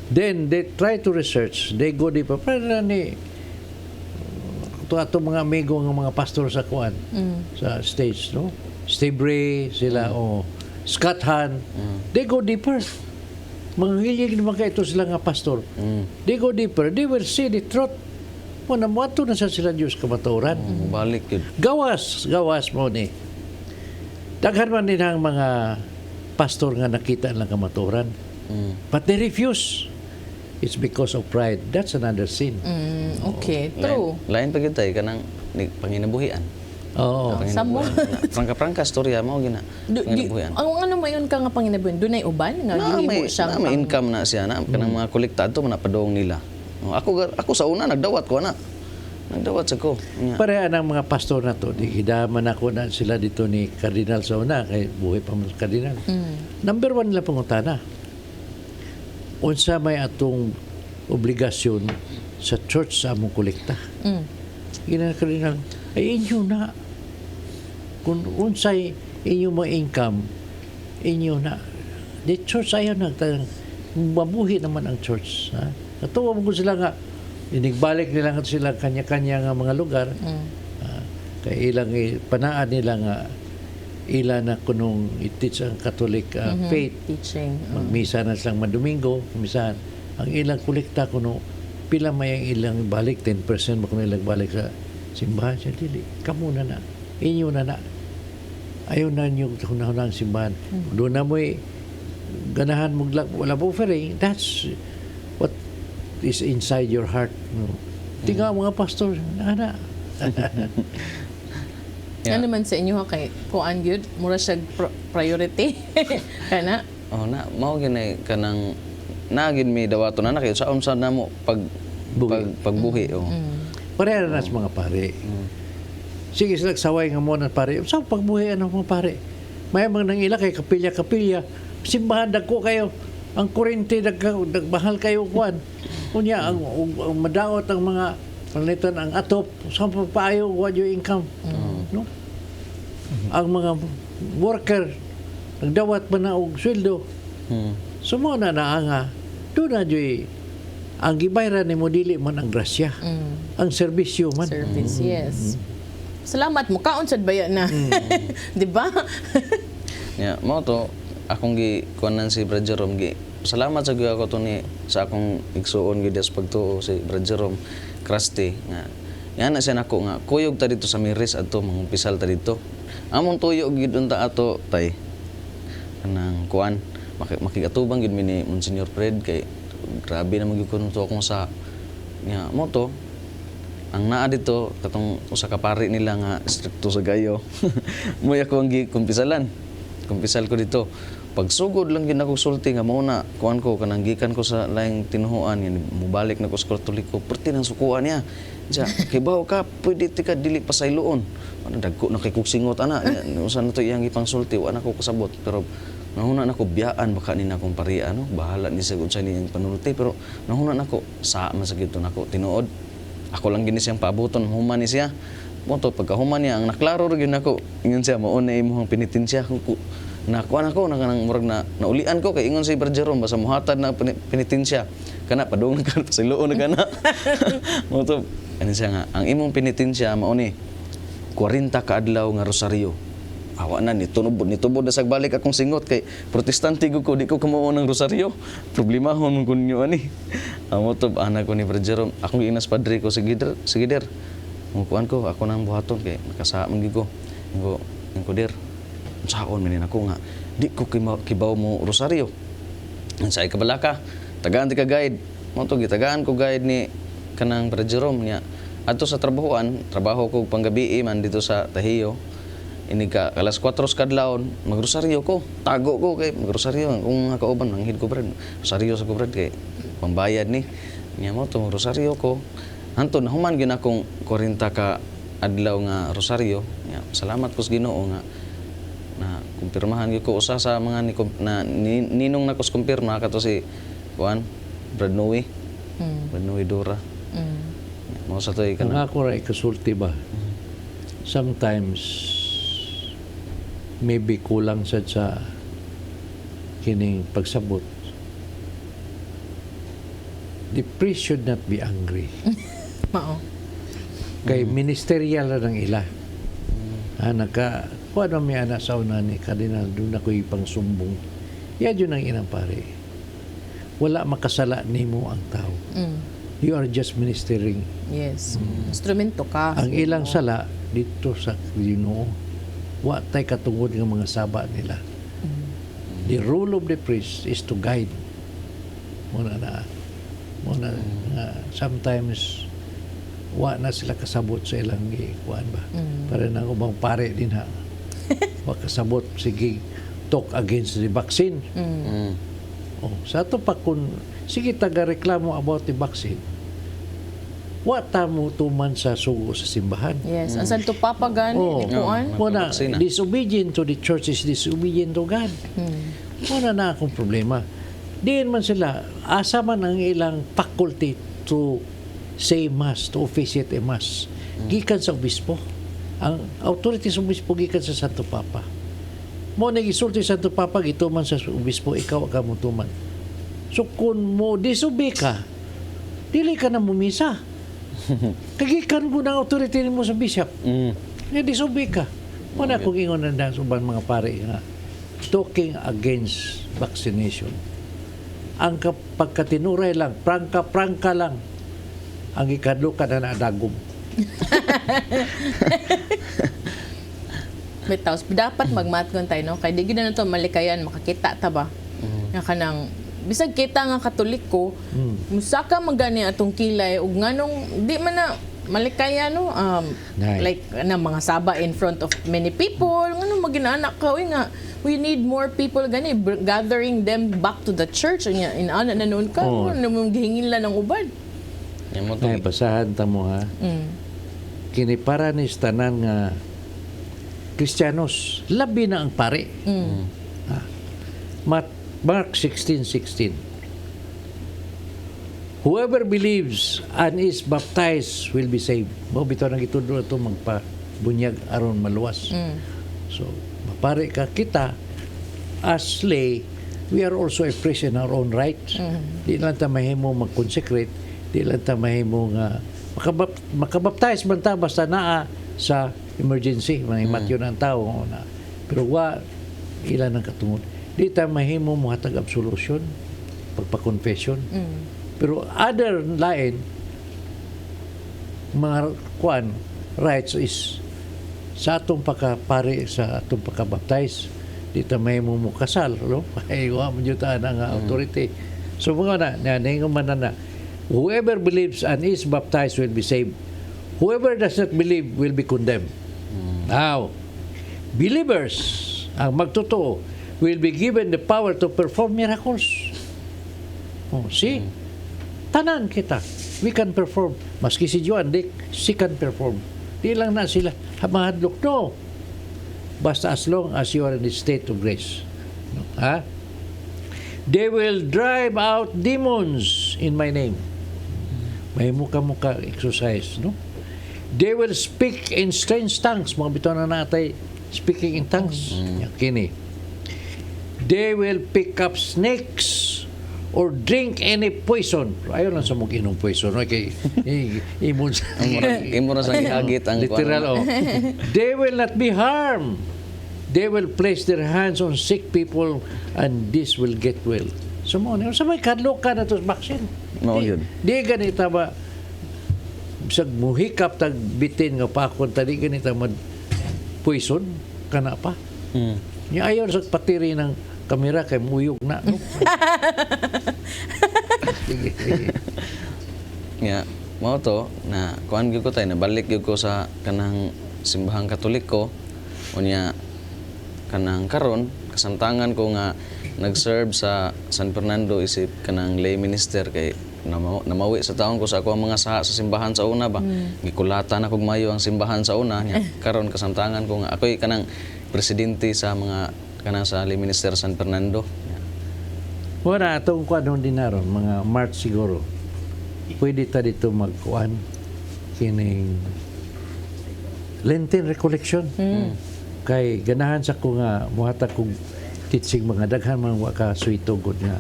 S5: then they try to research, they go deeper. Para ni ato mga amigo ng mga pastor sa kuan sa stage, no? Steve Ray, sila o Scott Hahn, they go deeper. Mga hilig naman kayo ito sila nga pastor. They go deeper. They will see the truth. Muna mo ato na sa sila Diyos kamaturan.
S4: Balik yun.
S5: Gawas mo ni. Daghan man din ang mga pastor nga nakita lang kamaturan. But they refuse. It's because of pride. That's another sin.
S3: Okay, true.
S4: Lain pa kita kanang panginabuhian.
S5: Oo.
S3: Samo.
S4: Prangka-prangka storya mo gina. Panginabuhian.
S3: Ang ano mayon ka nga panginabuhian? Doon ay uban nga gihimo siya.
S4: May income na siya na kanang mga kolektado man napadong nila. Ako sa una nagdawat ko na. Nagdawat sa ko.
S5: Pareha ng mga pastor na to, hidaman ako na sila dito ni Cardinal sa una, kay buhay pa mo sa Cardinal. Number one nila pangutana. Unsa may atong obligasyon sa church sa among kolekta. Gina Cardinal, ay inyo na. Kung unsay inyo mo income, inyo na. The church ayaw na. Mabuhi naman ang church. Ha? Natuwa mo ko sila nga, inigbalik nila nga sila kanya-kanya nga mga lugar. Kaya ilang panaan nila nga ila na kunong i-teach ang Catholic faith.
S3: Teaching.
S5: Magmisa na silang madomingo, kumisan. Ang ilang kolekta kuno pila may ang ilang balik 10% mo kuno ilang balik sa simbahan siya dili. Kamo na. Inyo na. Ayaw na niyo hunahunang simbahan. Doon na mo ganahan mo wala po offering. That's what is inside your heart. No? Tingnan mga pastor, ana.
S3: Ano man sa inyo ha kay kuan gyud mura siya priority kana.
S4: Oh na mao ginay kanang nagin mi dawaton na kay sa unsa namo pagbuhi oh.
S5: Pareha na sa mga pare. Sige sila saway nga mo na pare. Sa pagbuhi ano mga pare. May mga nangila kay kapilya. Simbahan dagko kayo. Ang kurente dagbahal kayo kuan. Kunya ang madaot ang mga palitan ang atop sa papayo what your income. No? Ang mga worker nagdawat man na og sweldo. Sumo na nga doon na joy ang gibayran nimo dili man ang grasya. Ang serbisyo man.
S3: Service, yes. Salamat mo kaon sad baya na. Di ba?
S4: Yeah, mo to akong kuanan si Brad Jerome salamat sa gyud ako to ni sa akong igsuon gid sa pagtuo si Brad Jerome Krusty nga yan na siya nako nga kuyog ta dito sa Miris adto mangumpisal ta dito among tuyo gid unta ato tay kanang kuan makigatubang gid mi ni Monsignor Fred kay grabe na magyud kuno to akong sa nya mo to ang naa dito katong usa ka pari nila nga stricto sa gayo mo ako ang kumpisal ko dito pagsugod lang gid ako sulti nga mao na kuan ko kanang gikan ko sa laing tinuhuan yan mubalik na ko sa Katoliko perti nang sukuan niya ja kibaw ka pwede ti ka dili pasayloon ano dagko na kay kugsingot ana usa na to iyang ipangsulti wa na ko kasabot pero nahuna nako biyaan baka ni nakong parian no bahala ni sa unsa niyang panulti pero nahuna nako sa masagid to nako tinuod ako lang gini siyang paabuton human ni siya mo to pagkahuman niya ang naklaro ra gyud nako ingon siya mao na imong penitensya nakuan ako nang murag na naulian ko kay ingon si Brad Jerome basta muhatad na penitensya kana padung ka pasiluon na kana mo to ani siya nga ang imong penitensya mao ni 40 ka adlaw nga rosaryo awa na nitubod na sagbalik akong singot kay protestante ko di ko kamo ng rosaryo problema hon kunyo ani amo to anak ko ni Brad Jerome akong giinas padre ko sige der mo kuan ko ako nang buhaton kay nakasa man gid ko ko der saon man ako nga di ko kibaw mo rosaryo sa ikabalaka tagaan ti ka guide mo to gitagaan ko guide ni kanang Brad Jerome niya adto sa trabaho ko panggabi man dito sa Tahiyo ini ka alas 4 kadlawon magrosaryo ko tago ko kay magrosaryo kung kauban manghid ko brad rosaryo sa ko brad kay pambayad ni niya mo to magrosaryo ko anton human gyud akong 40 ka adlaw nga rosaryo niya salamat ko sa Ginoo nga na kumpirmahan gyud ko usa sa mga ninong na ko kumpirma kato si Juan Brad Noe Brad Noe Dora mo sa toy
S5: Ang
S4: kana
S5: ako ra ikasulti ba? Sometimes maybe kulang sa kining pagsabot. The priest should not be angry.
S3: Mao.
S5: Kay ministerial na ng ila. Kuha na may anak sa una ni Kardinal, doon ako ipang sumbong. Yan yun ang inang pare. Wala makasala nimo ang tao. You are just ministering.
S3: Yes. Instrumento ka.
S5: Ang ilang sala dito sa Ginoo, wa tay katungod ng mga saba nila. The role of the priest is to guide. Muna sometimes wa na sila kasabot sa ilang kuan ba. Para nang ubang pare din ha. Wa kasabot sige talk against the vaccine. Oh, sa ato pa kung sige taga-reklamo about the vaccine, wa ta mo tuman sa sugo sa simbahan.
S3: Yes. Ang santo papagan, kuan.
S5: Muna,
S4: Vaccine,
S5: disobedient to the church is disobedient to God. Muna na akong problema. Diin man sila, asa man ang ilang faculty to say mass, to officiate a mass. Gikan sa obispo. Ang authority sa obispo gikan sa Santo Papa. Mo nagisulti sa Santo Papa, gituman sa obispo, ikaw ka mo tuman. So kung mo disobey ka, dili ka na mumisa. Kagikan mo ng authority mo sa bishop. Nga disobey ka. Muna kung ingon na sa ubang mga pare nga, talking against vaccination. Ang pagkatinuray lang, prangka lang, ang ikadlo ka na nadagom.
S3: Bitaw, dapat magmatgon tayo, no? Kaya di gina na ito malikayan, makakita ta ba? Nga kanang, bisag kita nga katoliko, musaka magani atong kilay, ug nganong, di man na malikayan, no? Like, mga saba in front of many people, nganong maginaanak ka, uy nga, we need more people gani, gathering them back to the church, inaana na noon ka, hingin lang ng ubad.
S4: Yan mo
S5: Ay, basahan ta mo ha. Kinipara ni tanan nga Kristiyanos, labi na ang pare. Mark 16:16. Whoever believes and is baptized will be saved. Mo bitaw nang itudlo ito magpabunyag aron maluwas. So, mapare ka kita as lay, we are also a priest in our own right. Di lang ta mahimo mag-consecrate, di lang ta mahimo nga makabaptize man ta basta naa sa emergency, mahimat yun ang tao na. Pero ilan ang katungod. Di ta mahimo mo hatag absolution, pagpa-confession. Pero other lain, mga rights is sa atong pagkapare, sa atong pagkabaptize, di ta mahimo mo kasal, no? Ay, wa mo jutaan ang authority. So mga naningon man na, whoever believes and is baptized will be saved. Whoever does not believe will be condemned. Now, believers, ang magtotoo, will be given the power to perform miracles. See? Tanan kita. We can perform. Maski si Joan Dick, she can perform. Di lang na sila mahadlok. No. Basta as long as you are in the state of grace. Ha? They will drive out demons in my name. May muka-muka exercise, no? They will speak in strange tongues. Mga bitaw na natay speaking in tongues. Kini. They will pick up snakes or drink any poison. Ayaw lang sa mong inom poison. Okay. Imon sa...
S4: Imo na sa gihagit ang
S5: literal, They will not be harmed. They will place their hands on sick people and this will get well. So mo, sa may kadlok ka na ito vaccine.
S4: Yun.
S5: Di ganita ba bisag muhikap tag bitin nga pakon tadi ganita mad poison kana pa. Nya ayaw sa patiri ng kamera kay muyog na, no? Sige.
S4: Nga, mao to na kuan gyud ko tay nabalik gyud ko sa kanang simbahang Katoliko unya kanang karon kasamtangan ko nga nag-serve sa San Fernando isip kanang lay minister kay namawi sa taon ko sa ako ang mga saha sa simbahan sa una ba. Gikulatan ako mayo ang simbahan sa una nya karon kasamtangan ko nga ako'y kanang presidente sa mga kanang sa lay minister San Fernando.
S5: Wala atong kuan din naron mga March siguro. Pwede ta dito magkuan kining Lenten recollection. Kay ganahan sa ko nga muhatag kog teaching mga daghan man wa ka suito gud nga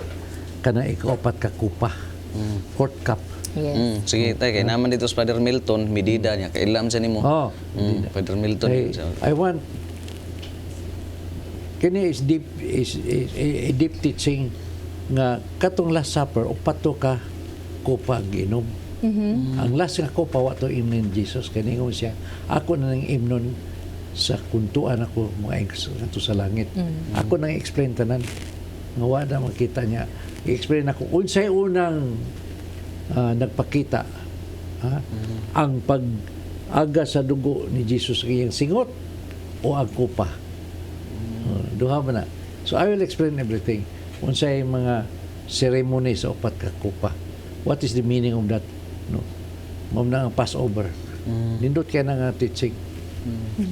S5: kana ikaopat ka kupa. Fourth cup.
S3: Yes.
S4: Sige, tay, kay naman dito sa Father Milton, medida niya, kailam siya nimo.
S5: Oh,
S4: Father Milton.
S5: I want kini is deep a deep teaching nga katong last supper upat to ka kupa ginom. Ang last nga kupa wa to imnon Jesus kani mo siya ako na nang imnon sa kuntuan ako mga to sa langit. Ako nang explain tanan nga wa na makita niya. I-explain ako unsay unang nagpakita ang pag-aga sa dugo ni Jesus kayang singot o ang kupa. Duha man na. So I will explain everything. Unsay mga ceremony sa upat ka kupa. What is the meaning of that? No. Mao na ang Passover. Nindot kaya na nga teaching.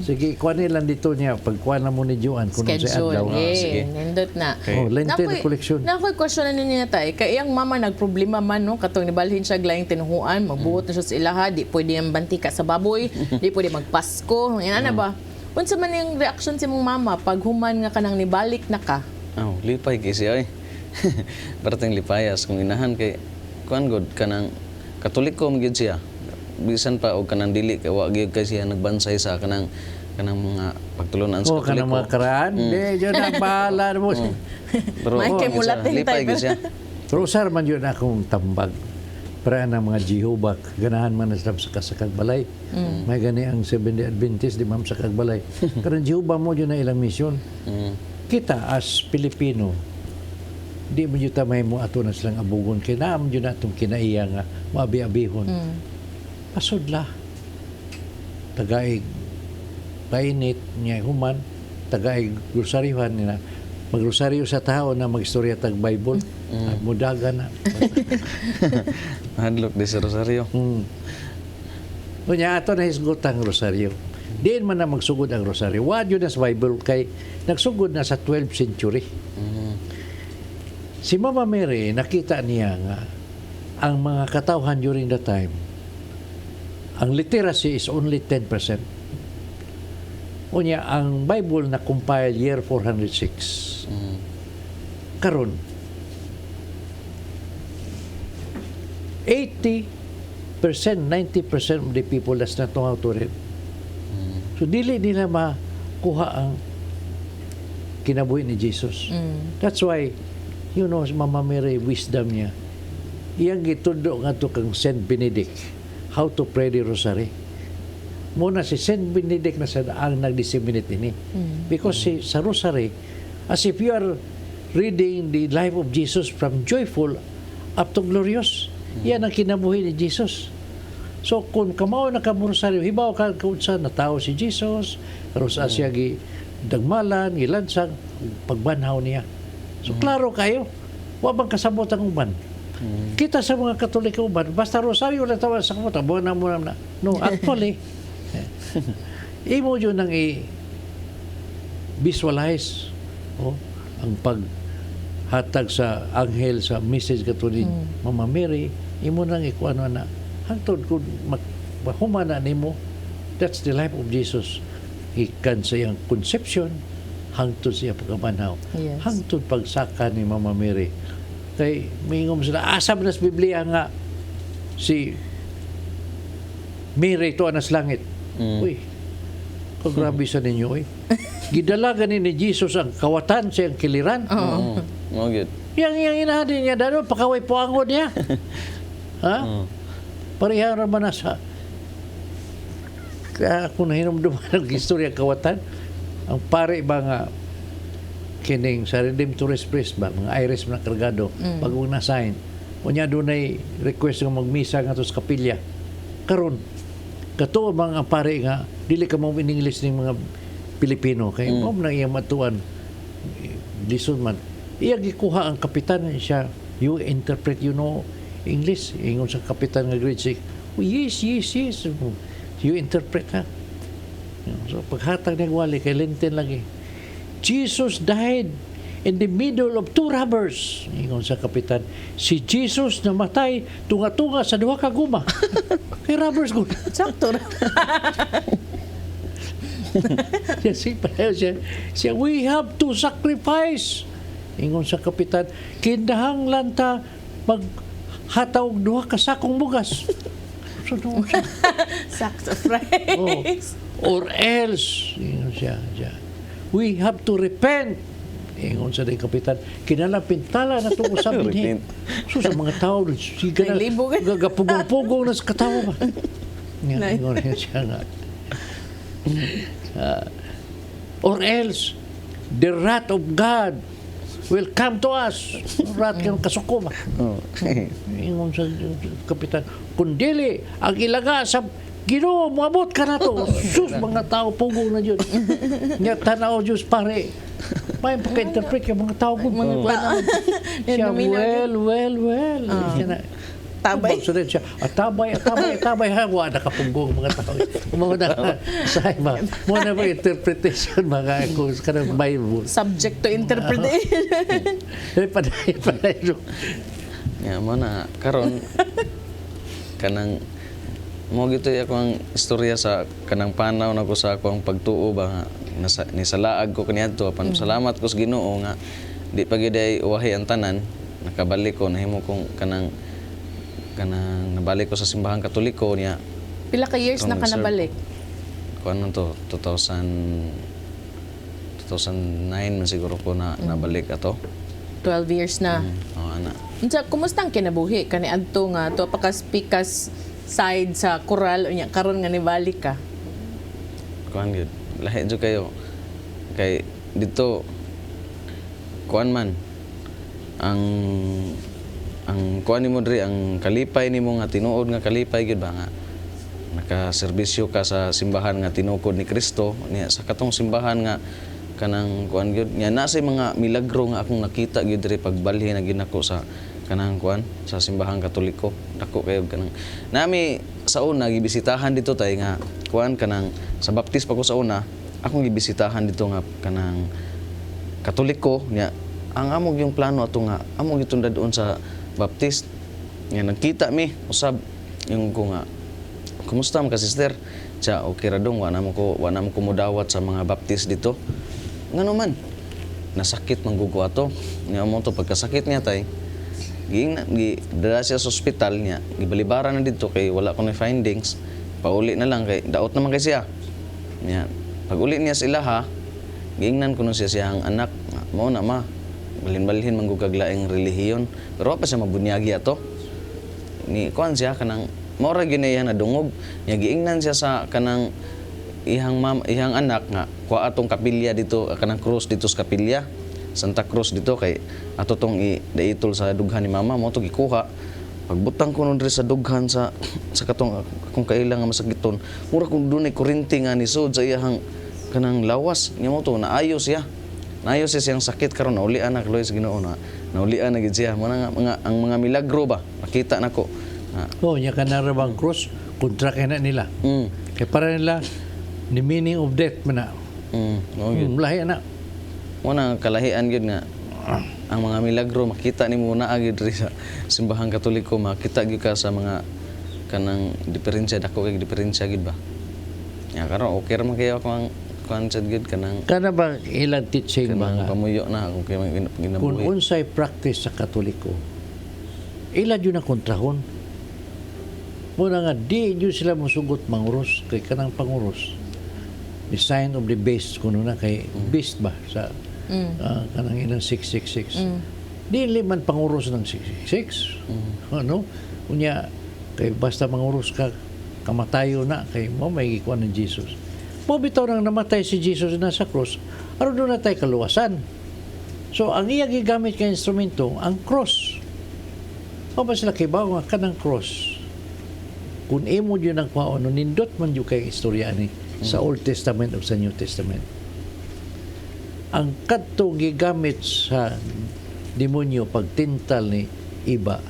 S5: Sige, kuha nilang dito niya. Pagkuha na mo ni Juan kung sa
S3: Schedule.
S5: adlaw.
S3: Yeah, nindot na.
S4: Okay.
S5: Oh, Lenten collection.
S3: Nakoy question na niya tay kay iyang mama nagproblema man no katong nibalhin siya glayang tinuhuan magbuot na siya sa ilaha di pwede ang bantika sa baboy di pwede magpasko ngana ba unsa man yung reaction si mong mama pag human nga kanang nibalik na ka
S4: Oh, lipay kay siya ay. Parating lipayas kung inahan kay kuan god kanang Katoliko gyud siya. Bisan pa og kanang dili kay wa gyud kay siya nagbansay sa kanang mga pagtulunan sa
S5: Oh,
S4: Katoliko.
S5: kanang mga karaan. Di, dyan ang bahala mo.
S4: Pero
S3: May kay
S4: gyud siya,
S3: mulatin
S4: lipay
S3: tayo.
S4: gyud siya.
S5: Pero usar man yun akong tambag. Para ng mga Jehovah, ganahan man na sila sa kasakag balay. May gani ang Seventh-day Adventist, di ma'am sa kagbalay. Karang Jehovah mo yun na ilang misyon. Kita as Pilipino, di mo yun tamay mo ato na silang abugon. Kaya naam yun na itong kinaiya nga, maabi-abihon. Pasudla. Tagaig, painit niya human, tagaig grosaryuhan nila. Magrosaryo sa tao na magistorya tag Bible. Mudaga na.
S4: Hadlok di sa Rosario.
S5: Kunya ato na hisgot ang rosaryo. Diin man na magsugod ang rosaryo. Wa yun na sa Bible kay nagsugod na sa 12th century. Si Mama Mary nakita niya nga ang mga katawhan during the time ang literacy is only 10%. Unya ang Bible na compile year 406. Karon 80% 90% of the people does not know how to read. So dili nila makuha ang kinabuhi ni Jesus. That's why you know Mama Mary wisdom niya. Iyang gitudo nga to kang Saint Benedict how to pray the rosary. Muna si Saint Benedict na sa ang nag-disseminate ini. Because sa rosary, as if you are reading the life of Jesus from joyful up to glorious. Yan ang kinabuhi ni Jesus. So kung kamao na ka mo rosaryo, hibaw ka kung saan natao si Jesus, karon sa siya dagmalan, gilansang, pagbanhaw niya. So klaro kayo, wa bang kasabot ang uban. Kita sa mga Katoliko uban, basta rosaryo lang tawa sa kamot, buwan na mo na. No, actually, imo yun ang i-visualize ang paghatag sa anghel sa message kato ni Mama Mary, imo nang ikuano na hangtod kung mahumana nimo, that's the life of Jesus. Ikan sa iyang conception, hangtod siya pagkamanhaw.
S3: Yes.
S5: Hangtod pagsaka ni Mama Mary. Kay mingom sila, asab na sa Biblia nga si Mary to anas langit. Uy, kagrabe sa ninyo, uy. Gidalagan ni Jesus ang kawatan sa iyang kiliran.
S4: Mo gyud.
S5: Yang inahadi niya dano, pakaway po angod niya. Ha? Parihang naman na sa kaya kung nahinumduman ng istorya kawatan, ang pare ba nga kining sa Redemptor Express ba, mga Irish na kargado, pag na-sign, kunya doon ay request ng magmisa nga to sa kapilya. Karon, kato mga pare nga, dili ka mo in-English ng mga Pilipino, kaya mo na iyang matuan, lison man. Iya gikuha ang kapitan siya, you interpret, you know, English. Ingon sa kapitan nga grade 6, oh, yes. You interpret ha. So paghatag ng wali, kay Lenten lagi. Jesus died in the middle of two robbers. Ingon sa kapitan, si Jesus namatay tunga-tunga sa duha ka guma. Kay robbers good.
S3: sakto ra
S5: siya, we have to sacrifice. Ingon sa kapitan, kindahang lanta hataw og duha ka sakong bugas. So,
S3: Sakto, price.
S5: or else, ingon siya. We have to repent. Ingon sa day kapitan, kinala pintala na itong usapin
S4: Repent.
S5: So sa mga tao, siga
S3: May libo ka.
S5: na, gagapugong-pugong na sa katawa ba?
S3: Nice.
S5: Ingon siya nga. Or else, the wrath of God will come to us. Wrath kang kasuko ba?
S4: Oh.
S5: Ingon sa kapitan, kundili, ang ilaga sa Ginoo, moabot ka na to. Sus, mga tao, pugong na yun. Nga tanaw, Diyos, pare. May pagka-interpret yung mga tao ko.
S3: Mga tao.
S5: Siya,
S3: Denominator.
S5: well. Siya na,
S3: Tabay.
S5: Sunod siya, atabay, hawa, nakapunggong mga tao. Mga na, sahay ba, muna ba interpretation, mga ako, kanang Bible.
S3: Subject to interpretation.
S5: Paday.
S4: Ya mo na karon kanang mo gito ako ang istorya sa kanang panaw na ko sa akong pagtuo ba nga nisalaag ko kaniadto apan salamat ko sa Ginoo nga di pa gyud ay uwahi ang tanan nakabalik ko nahimo kong kanang nabalik ko sa simbahang Katoliko niya
S3: Pila ka years na ka
S4: Sir.
S3: nabalik?
S4: kuan to 2009 man siguro ko na nabalik ato
S3: 12 years na.
S4: ana
S3: Unsa kumusta ang kinabuhi kaniadto nga to pakaspikas side sa koral unya karon nga nibalik ka?
S4: kuan gyud lahi jud kayo kay dito kuan man ang kuan nimo diri ang kalipay nimo nga tinuod nga kalipay gyud ba nga nakaserbisyo ka sa simbahan nga tinukod ni Kristo niya sa katong simbahan nga kanang kuan gyud nya na say mga milagro nga akong nakita gyud diri pagbalhin na ginako sa kanang kuan sa simbahang Katoliko dako kayo kanang nami sa una gibisitahan dito tay nga kuan kanang sa baptis pa ko sa una akong gibisitahan dito nga kanang Katoliko nya ang amog yung plano ato nga amog itong dadoon sa baptist nga nagkita mi usab yung ko nga kumusta man ka sister siya okay ra dong wa na mo ko mudawat sa mga baptist dito ngano man nasakit man gugo ato nya mo to pagkasakit niya tay dala siya sa ospital niya gibalibaran na dito kay wala ko na findings pauli na lang kay daot naman kay siya niya pag uli niya sila ha giingnan ko nun siya siyang anak mo na ma balhin manggugaglaing relihiyon pero wa pa siya mabunyagi ato ni kuan siya kanang mora ginaya na dungog nya giingnan siya sa kanang ihang anak nga kuha atong kapilya dito kanang cross dito sa kapilya Santa Cruz dito kay ato tong daitol sa dughan ni mama mo to gikuha pagbutang ko nun diri sa dughan sa katong akong kailang nga masakiton mura kung dunay kurinti nga nisod sa iyang kanang lawas nya mo to naayos siya siyang sakit karon nauli anak Lois Ginoo na naulian na gid siya mo na nga ang mga milagro ba nakita nako
S5: Nya kanarabang cross, kontra kay na nila. Kay para nila, the meaning of death man na. Lahi na.
S4: Muna kalahian gyud nga ang mga milagro makita nimo na agid diri sa simbahang Katoliko makita gyud ka sa mga kanang diferensya dako kay diferensya gyud ba ya karon okay ra man kayo ako ang kuan gyud kanang
S5: Kana ba ilang teaching
S4: kanang
S5: mga
S4: pamuyo na kung kay
S5: kung
S4: ginabuhi
S5: unsay practice sa Katoliko, ila yun ang kontrahon. Muna nga, di yun sila musugot manguros kay kanang panguros. The sign of the beast, kuno na kay beast ba sa kanang ilang 666. Di liman panguros ng 666. Ano? Kunya, kay basta manguros ka, kamatayo na, kay mo may ikuan ng Jesus. Mo bitaw nang namatay si Jesus na sa cross, aron doon na tayo kaluwasan. So, ang iya gigamit kay instrumento, ang cross. O ba sila kay bago nga kanang cross? Kung imo yun ang kwaon, nindot man yun kay istorya ni sa Old Testament o sa New Testament. Ang kadto gigamit sa demonyo pagtintal ni iba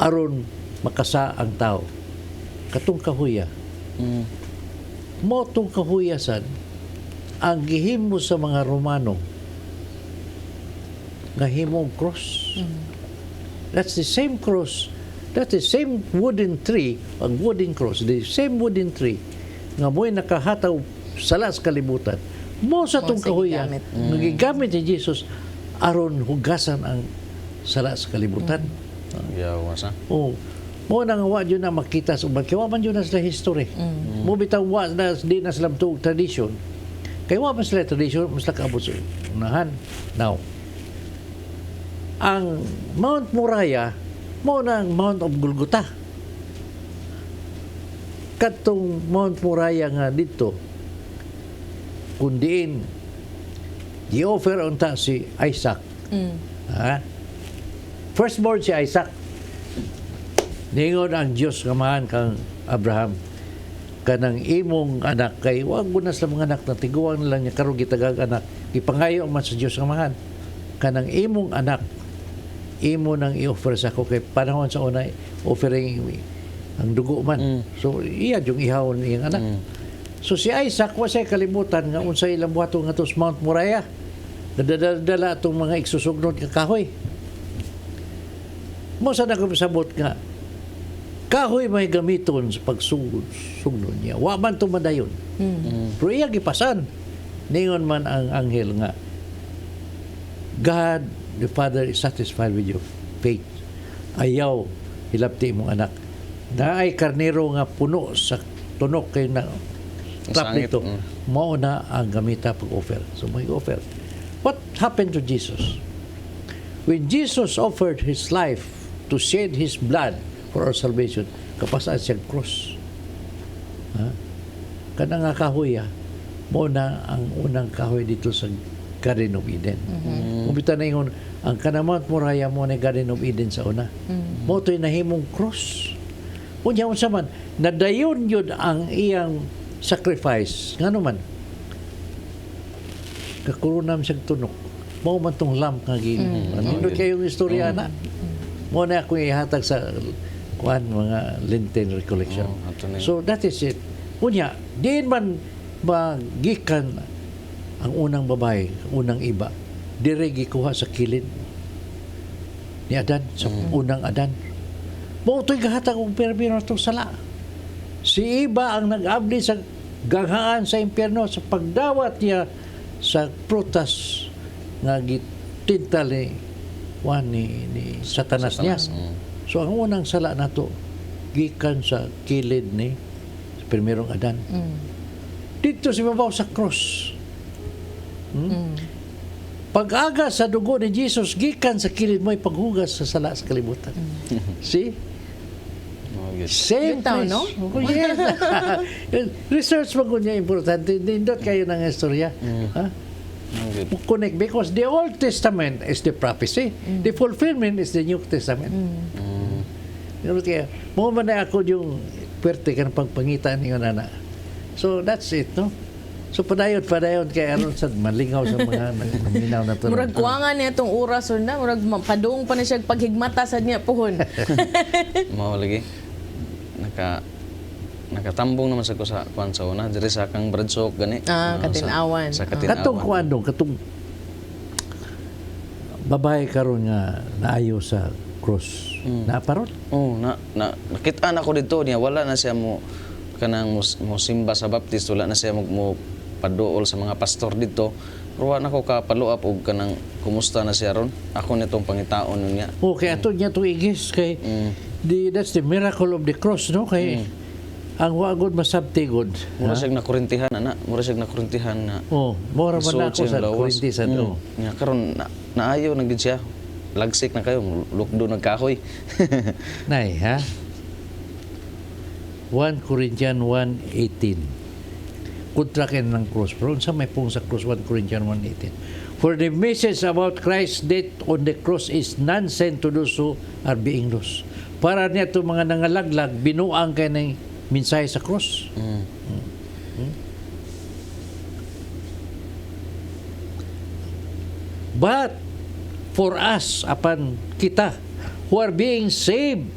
S5: aron makasa ang tao. Katong kahuya. Mo tong kahuyasan ang gihimo sa mga Romano nga himong cross. That's the same cross. That's the same wooden tree, ang wooden cross, the same wooden tree nga mo'y nakahataw sala sa kalibutan. Mo sa tong
S3: sa
S5: kahuya,
S3: gigamit.
S5: nagigamit ni Jesus aron hugasan ang sala sa kalibutan.
S4: Yawas ha.
S5: Oh. Mo nang wa jud na makita sa uban kay wa man jud na sila history. Mo bitaw wa na di na sila tuog tradition. Kay wa man sila tradition, mas kaabot sa unahan. Now, ang Mount Moriah mo nang Mount of Golgotha. Katong Mount Moriah nga dito kundiin gi-offer unta si Isaac. Ha? Firstborn si Isaac. Ningon ang Diyos nga mahan kang Abraham kanang imong anak kay wag mo na sa mga anak na tiguan lang niya karon gitagag anak ipangayo man sa Diyos nga mahan kanang imong anak imo nang i-offer sa ako kay panahon sa una offering ang dugo man so iya yung ihawon iyang anak so si Isaac wa say kalibutan nga unsay ilang buhato nga to sa Mount Moriah nadadala atong mga igsusugnod nga kahoy mo sa nagpasabot nga kahoy may gamiton sa pagsugnod niya. Wa man tumadayon. Pero iya gipasan. Ningon man ang anghel nga, God, the Father is satisfied with your faith. Ayaw, hilapti mong anak. Naay karnero nga puno sa tunok kay na trap
S4: Sangit,
S5: nito. Mao na ang gamita pag-offer. So may offer. What happened to Jesus? When Jesus offered His life to shed His blood for our salvation, kapasaan siyang cross. Ha? Kana nga kahoy, mo na ang unang kahoy dito sa Garden of Eden. Kumita na yun, ang kanamant Moriah mo na Garden of Eden sa una. Mo to'y nahimong cross. Unya unsa man, nadayon yun ang iyang sacrifice. Nga naman, kakurunam siyang tunok. Mo man tong lamp nga gini. Nindot kayong istorya na. Mo na ako ihatag sa mga Lenten recollection. So that is it. Unya, diin man magikan ang unang babae, unang iba, dire gikuha sa kilid ni Adan, sa unang Adan. Mo to'y gahatag og perpino itong sala. Si iba ang nag-abli sa ganghaan sa impyerno sa pagdawat niya sa prutas nga gitintal ni Satanas niya. So ang unang sala nato gikan sa kilid ni sa primerong Adan. Dito si mabaw sa cross. Pag-aga sa dugo ni Jesus gikan sa kilid mo paghugas sa sala sa kalibutan. See? Same
S3: Bitaw,
S5: place.
S3: no?
S5: Oh, yes. Research mo niya importante. Nindot kayo ng istorya. Ha? Connect because the Old Testament is the prophecy. The fulfillment is the New Testament. Kaya, mo man na ako yung pwerte ka ng pagpangitan niyo nana. So, that's it, no? So, padayon kay aron sa malingaw sa mga naminaw na to.
S3: Murag kuwangan niya itong oras or na. Murag padung pa na siya paghigmata sa niya puhon.
S4: Mao lagi. Nakatambong naman sa ko sa kuan sa una, diri sa kang Bradsok gani.
S3: Katinawan.
S4: Sa Katinawan.
S5: Katong kuan dong, katong babae karon nga naayo sa cross. Naparot.
S4: Oh, nakita ko dito niya wala na siya mo kanang mo simba sa baptist, wala na siya mo paduol sa mga pastor dito. Ruwa na ko kapaluap og kanang kumusta na siya ron. Ako nitong pangitaon niya.
S5: Okay, ato niya to igis kay that's the miracle of the cross, no? Kay ang wagod masabtigod.
S4: Mura siya nakurintihan ana, mura siya nakurintihan na.
S5: Oh, mora man ako sa kurintisan.
S4: Nya karon naayo na gid siya. Lagsik na kayo, lukdo nagkahoy.
S5: Nay, ha? 1 Corinthians 1:18. Kontra kayo ng cross. Pero sa may pong sa cross, 1 Corinthians 1:18. For the message about Christ's death on the cross is nonsense to those who are being lost. Para niya itong mga nangalaglag, binuang kayo ng mensahe sa cross. But for us, apan kita, who are being saved,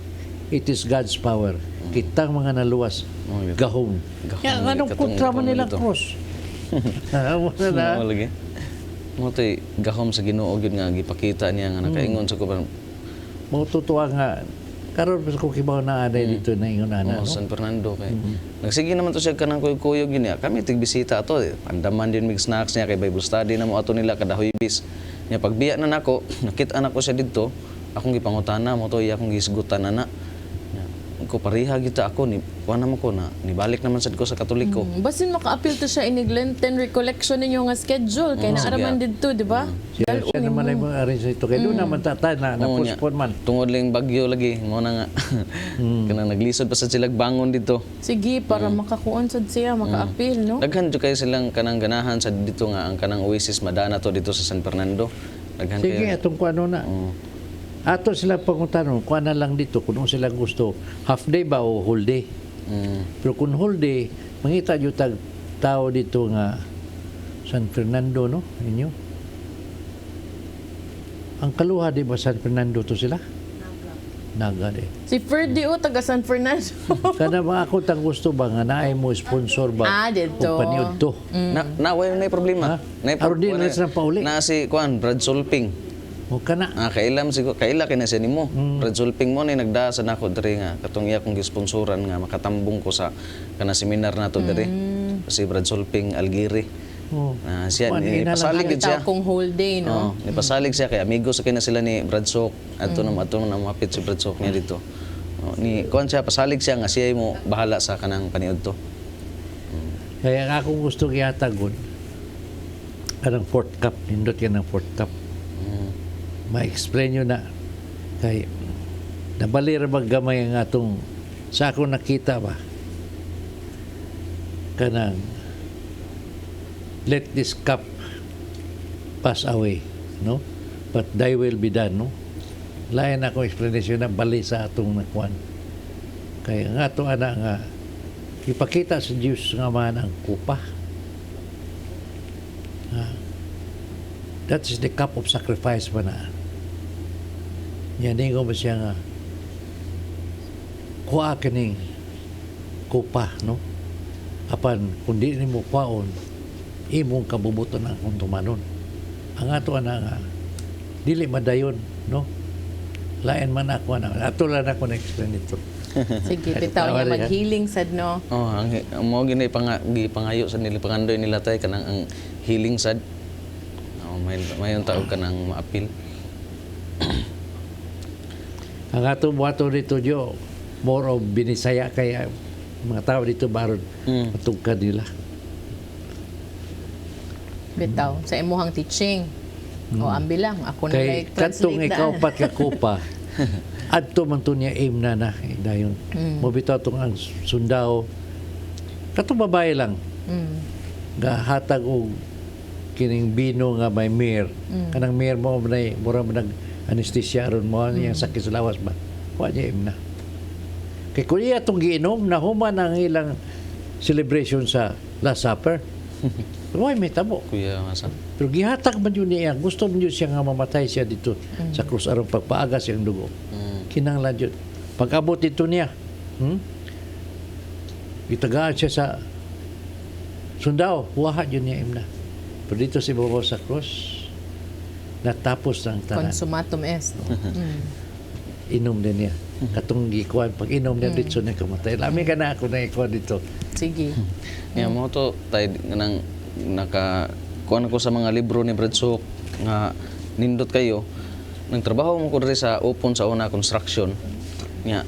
S5: it is God's power. Kitang mga naluwas, gahom. Yan, anong kontra man nilang cross?
S4: Mao lagi. Mo toy gahom sa Ginoo gyud nga gipakita niya nga nakaingon sa kuban.
S5: Mo tutuwa nga karon mas ko kibaw na aday dito na ingon ana, no?
S4: San Fernando kay. Nagsige naman to siya kanang kuyog gini. Kami tigbisita ato. Andaman din mig snacks niya kay Bible study na mo ato nila kada huybis. Nya pagbiya na nako, nakita na ko siya didto. akong gipangutana mo to iya akong gisgutan ana. Ko pariha kita ako ni kuan naman ko na nibalik naman sad ko sa Katoliko.
S3: Basin maka-appeal to siya inig Lenten recollection ninyo nga schedule kay naaraman dito, di ba?
S5: Siya naman ay mga arin sa ito. Kaya doon naman tatay na
S4: Oo niya.
S5: na-postpone man.
S4: Tungod lang bagyo lagi mo na nga. Kanang naglisod pa sa sila bangon dito.
S3: Sige, para makakuon sad siya, maka-appeal, no?
S4: Daghan jud kayo silang kanang ganahan sa dito nga ang kanang Oasis madana to dito sa San Fernando. Daghan
S5: Sige,
S4: kayo.
S5: atong kuano na. Ato sila pangutanong, kuha na lang dito kung sila gusto, half day ba o whole day. Pero kung whole day, mangita yung tao dito nga San Fernando, no? Inyo. Ang kaluha, di ba San Fernando to sila? Naga di.
S3: Si Ferdy o, taga San Fernando.
S5: Kana ba ako tang gusto ba nga naay mo sponsor ba?
S3: Dito.
S5: O paniud to.
S4: Na way na problema.
S5: Ha? Aron di na sila pauli.
S4: Na si kuan Brad Sulping.
S5: O kana.
S4: Kailam siguro kaila kay na siya nimo. Brad Sulping mo ni nagdaa sa nako diri nga katong iya kong gisponsoran nga makatambong ko sa kana seminar nato diri. Si Brad Sulping Algiri.
S5: Oh.
S4: Siya
S5: Kuan,
S4: ni
S5: ina lang.
S4: pasalig gid siya.
S3: Kung whole day, no?
S4: Oh, nipasalig siya kay amigo sa kina sila ni Brad Sok. Adto na mapit si Brad Sok niya dito. Ni kuan siya pasalig siya nga siya mo bahala sa kanang paniudto.
S5: Kaya akong gusto gihatagod. Anong fourth cup, nindot yan ang fourth cup. Ma-explain nyo na. Kay, nabalira maggamay ang atong, sa ako nakita ba, kanang, let this cup pass away, no? But thy will be done, no? Lain akong explanation na bali sa atong nakuan. Kaya nga ito, ana nga, ipakita sa Diyos nga man ang kupa. That is the cup of sacrifice ba na. Yan ko ba siya nga kuha kining kupa, no? Apan, kung di ni mo kwaon, imong kabubuton ang kung tumanon. Ang ato na nga, dili madayon, no? Lain man ako na. Ato lang ako na-explain ito.
S3: Sige, bitaw niya mag-healing sad, no?
S4: Oh, ang mo gini gipangayo sa nila pangandoy nila tay kanang ang healing sad. May yung tao kanang maapil.
S5: Ang ato buhato dito, Jo, more of binisaya kaya mga tao dito baron matugkad nila.
S3: Bitaw, sa imuhang teaching. O, ambi lang. Ako na
S5: Kay
S3: like-translate
S5: katong
S3: na.
S5: ikaw pat ka kupa, adto man to niya aim na dayon. Mobitaw tong ang sundao. Katong babae lang. Gahatag og kining bino nga may mir. Kanang mir mo nay mura man nag anesthesia ron mo yang sakit sa lawas ba. Wa niya aim na. Kay kung iya itong giinom, nahuman ang ilang celebration sa Last Supper. Huwag may tabo.
S4: Kuya Masa.
S5: Pero gihatag man yun niya. Gusto man yun siya nga mamatay siya dito sa krus arong pagpaagas siyang dugo. Kinanglan yun. Pag-abot dito niya, itagaan siya sa sundao. Wahat yun niya imna. Pero dito si Bobo sa krus, natapos ng tanan.
S3: Consumatum est.
S5: Inom din niya. Katong gikuan, pag inom niya dito niya kamatay. Lami ka na ako na ikuan dito.
S3: Sige.
S4: Mo to tay nang kuan ko sa mga libro ni Brad Sok nga nindot kayo. Nagtrabaho mo ko diri sa Upon sa una construction. Nya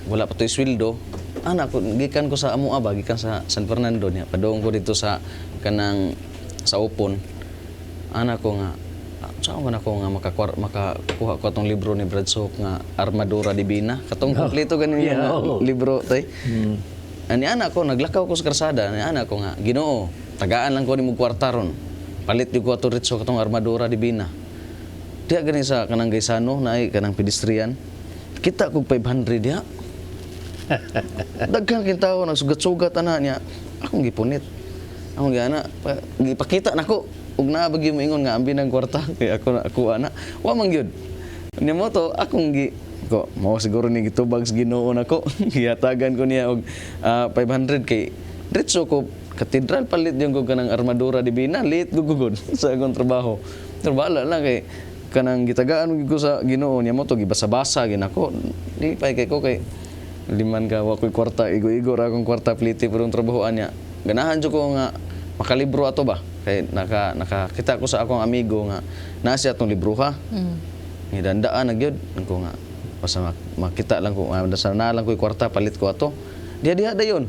S4: wala pa toy sweldo. Anak ko gikan ko sa amo aba gikan sa San Fernando niya. Padong ko dito sa kanang sa Upon. Anak ko nga saan man ako nga makakuha ko atong libro ni Brad Sok nga Armadura Divina. Katong kompleto ganin yung libro tay. Ani anak ko naglakaw ko sa karsada. Ani anak ko nga Ginoo, tagaan lang ko nimo kwarta ron. Palit di ko ato ritso katong Armadura Divina. Diya gani sa kanang Gaisano na ay kanang pedestrian. Kita kog 500 diha. Daghan kin tawo nagsugat-sugat ana niya. Akong gipunit. Akong giana gipakita nako ug naa bagyo moingon nga ambi ng kwarta kay ako ana. Wa man gyud. Ni mo to akong ko mao siguro ni gitubag sa Ginoo nako. Gihatagan ko niya og 500 kay ritso ko katedral palit yung ko kanang Armadura Divina lit gugugod sa akong trabaho. Pero bala lang kay kanang gitagaan ko sa Ginoo niya mo to gibasa-basa ginako. Di pa kay ko kay liman ka wa koy kwarta igo-igo ra akong kwarta pliti pero trabahoan niya. Ganahan jud ko nga makalibro ato ba kay nakita ko sa akong amigo nga naa siya atong libro ha. Ngidandaan na gyud ko nga basta makita lang ko dasal na lang ko kwarta palit ko ato. Diha dayon.